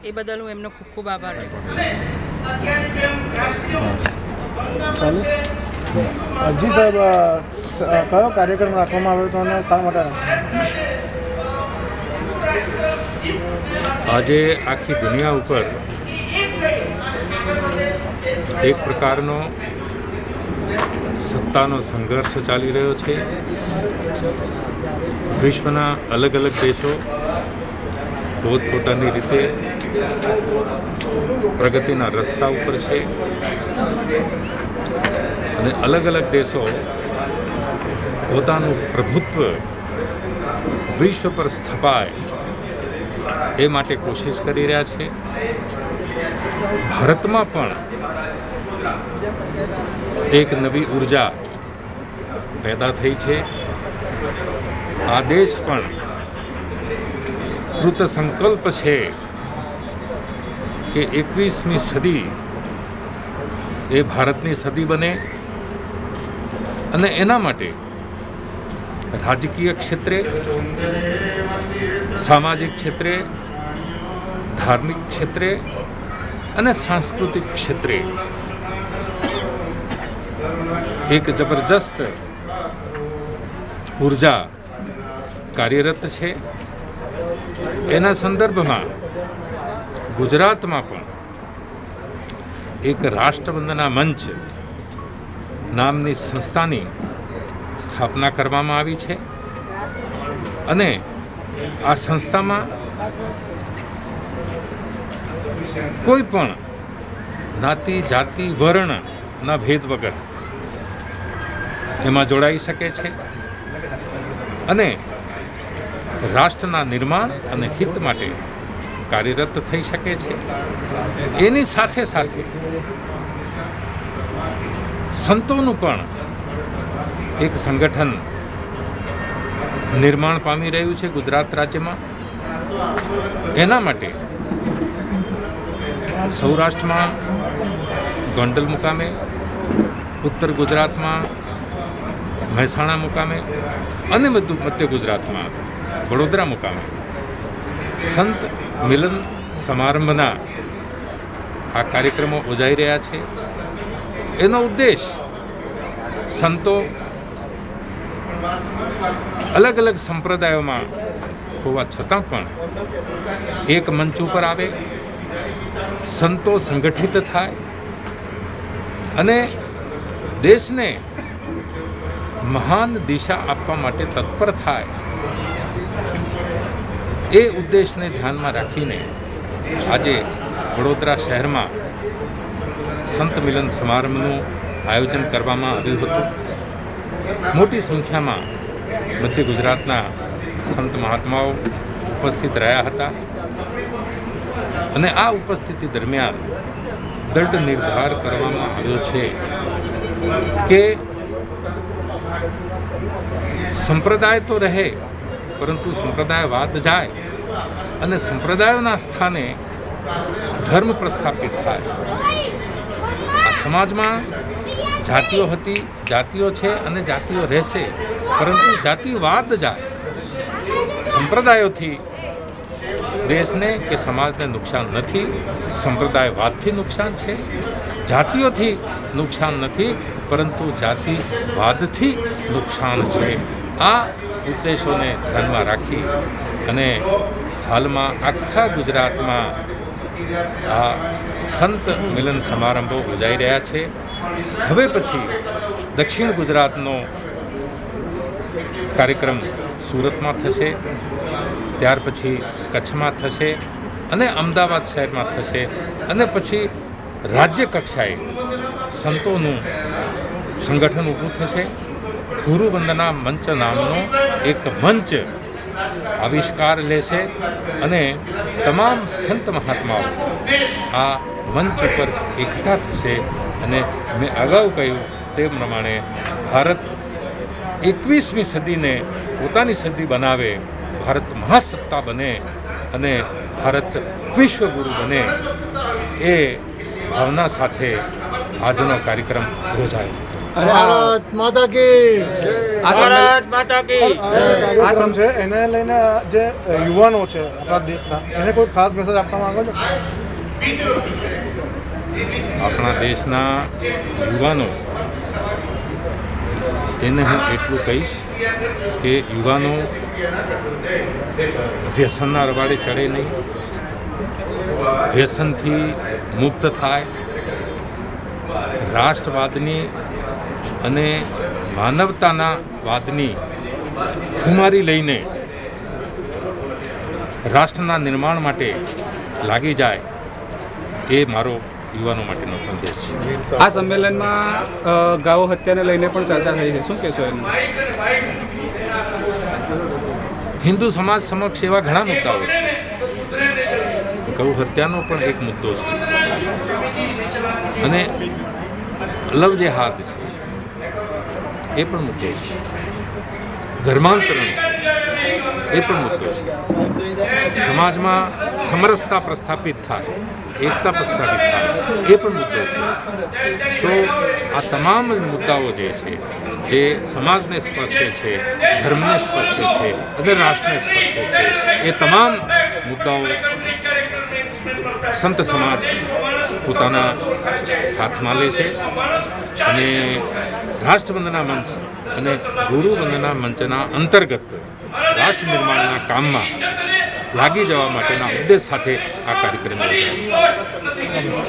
એ બદલ હું એમનો ખૂબ ખૂબ આભાર વ્યક્ત કરું છું. ચાલુ જી સાહેબ કયો કાર્યક્રમ રાખવામાં આવ્યો હતો અને શા માટે? આજે આખી દુનિયા ઉપર એક પ્રકારનો સત્તાનો સંઘર્ષ ચાલી રહ્યો છે. વિશ્વના અલગ અલગ દેશો પોતપોતાની રીતે પ્રગતિના રસ્તા ઉપર છે અને અલગ અલગ દેશો પોતાનું પ્રભુત્વ વિશ્વ પર સ્થપાય એ માટે કોશિશ કરી રહ્યા છે. ભારતમાં પણ એક નવી ઉર્જા પેદા થઈ છે. આ દેશ પણ કૃત સંકલ્પ છે કે 21મી સદી એ ભારતની સદી બને અને એના માટે રાજકીય ક્ષેત્રે, સામાજિક ક્ષેત્રે, ધાર્મિક ક્ષેત્રે અને સાંસ્કૃતિક ક્ષેત્રે એક જબરજસ્ત ઉર્જા કાર્યરત છે. એના સંદર્ભમાં ગુજરાતમાં પણ એક રાષ્ટ્રવંદના મંચ નામની સંસ્થાની સ્થાપના કરવામાં આવી છે અને આ સંસ્થામાં કોઈ પણ જ્ઞાતિ, જાતિ, વર્ણના ભેદ વગર એમાં જોડાઈ શકે છે અને રાષ્ટ્રના નિર્માણ અને હિત માટે કાર્યરત થઈ શકે છે. એની સાથે સાથે સંતોનું પણ એક સંગઠન નિર્માણ પામી રહ્યું છે ગુજરાત રાજ્યમાં. એના માટે સૌરાષ્ટ્રમાં ગોંડલ મુકામે, ઉત્તર ગુજરાતમાં મહેસાણા મુકામે અને મધ્ય ગુજરાતમાં વડોદરા મુકામે સંત મિલન સમારંભના આ કાર્યક્રમો યોજાઈ રહ્યા છે. એનો ઉદ્દેશ સંતો અલગ અલગ સંપ્રદાયોમાં હોવા છતાં પણ એક મંચ ઉપર આવે, સંતો સંગઠિત થાય અને દેશને મહાન દિશા આપવા માટે તત્પર થાય. એ ઉદ્દેશને ધ્યાનમાં રાખીને આજે વડોદરા શહેરમાં સંત મિલન સમારંભનું આયોજન કરવામાં આવ્યું હતું. મોટી સંખ્યામાં મધ્ય ગુજરાતના સંત મહાત્માઓ ઉપસ્થિત રહ્યા હતા અને આ ઉપસ્થિતિ દરમિયાન દૃઢ નિર્ધાર કરવામાં આવ્યો છે કે સંપ્રદાય તો રહે પરંતુ સંપ્રદાયવાદ જાય અને સંપ્રદાયોના સ્થાને ધર્મ પ્રસ્થાપિત થાય. આ સમાજમાં જાતિઓ હતી, જાતિઓ છે અને જાતિઓ રહેશે, પરંતુ જાતિવાદ જાય. સંપ્રદાયોથી દેશને કે સમાજને નુકસાન નથી, સંપ્રદાયવાદથી નુકસાન છે. જાતિઓથી નુકસાન નથી, પરંતુ જાતિવાદથી નુકસાન છે. આ ઉદ્દેશોને ધ્યાનમાં રાખી અને હાલમાં આખા ગુજરાતમાં આ સંત મિલન સમારંભો યોજાઈ રહ્યા છે. હવે પછી દક્ષિણ ગુજરાતનો કાર્યક્રમ સુરતમાં થશે, ત્યાર પછી કચ્છમાં થશે અને અમદાવાદ શહેરમાં થશે અને પછી રાજ્ય કક્ષાએ સંતોનું સંગઠન ઊભું થશે. ગુરુ વંદના મંચ નામનો એક મંચ આવિષ્કાર લેશે અને તમામ સંત મહાત્માઓ આ મંચ ઉપર એકઠા થશે અને મેં અગાઉ કહ્યું તે પ્રમાણે ભારત 21મી સદીને પોતાની સદી બનાવે, ભારત મહાસત્તા બને અને ભારત વિશ્વગુરુ બને, એ ભાવના સાથે આજનો કાર્યક્રમ યોજાયો. ભારત માતા કી ભારત માતા કી કાર્યક્રમ છે એને લઈને જે યુવાનો છે આપણા દેશના, એને કોઈ ખાસ મેસેજ આપવા માંગો છો? આપણા દેશના યુવાનો એને હું એટલું કહીશ કે યુવાનો વ્યસનના રવાડે ચડે નહીં, વ્યસનથી મુક્ત થાય, રાષ્ટ્રવાદની અને માનવતાના વાદની ખુમારી લઈને રાષ્ટ્રના નિર્માણ માટે લાગી જાય, એ મારો યુવાનો માટેનો સંદેશ છે. આ સંમેલનમાં ગાયો હત્યાને લઈને પણ ચર્ચા થઈ છે, શું કહેશો એનું? હિન્દુ સમાજ સમક્ષ એવા ઘણા મુદ્દાઓ છે. ગૌ હત્યાનો પણ એક મુદ્દો છે, અને લવ જેહાદ છે એ પણ મુદ્દો છે, ધર્માંતરણ છે એ પણ મુદ્દો છે. સમાજમાં સમરસતા પ્રસ્થાપિત થાય, એકતા પ્રસ્થાપિત થાય એ પણ મુદ્દો છે. તો આ તમામ મુદ્દાઓ જે છે, જે સમાજને સ્પર્શે છે, ધર્મને સ્પર્શે છે અને રાષ્ટ્રને સ્પર્શે છે, એ તમામ મુદ્દાઓ સંત સમાજ પોતાના હાથમાં લે છે અને રાષ્ટ્રવંદના મંચ અને ગુરુ વંદના મંચના અંતર્ગત રાષ્ટ્ર નિર્માણના કામમાં લાગી જવા માટેના ઉદ્દેશ સાથે આ કાર્યક્રમ યોજાયો.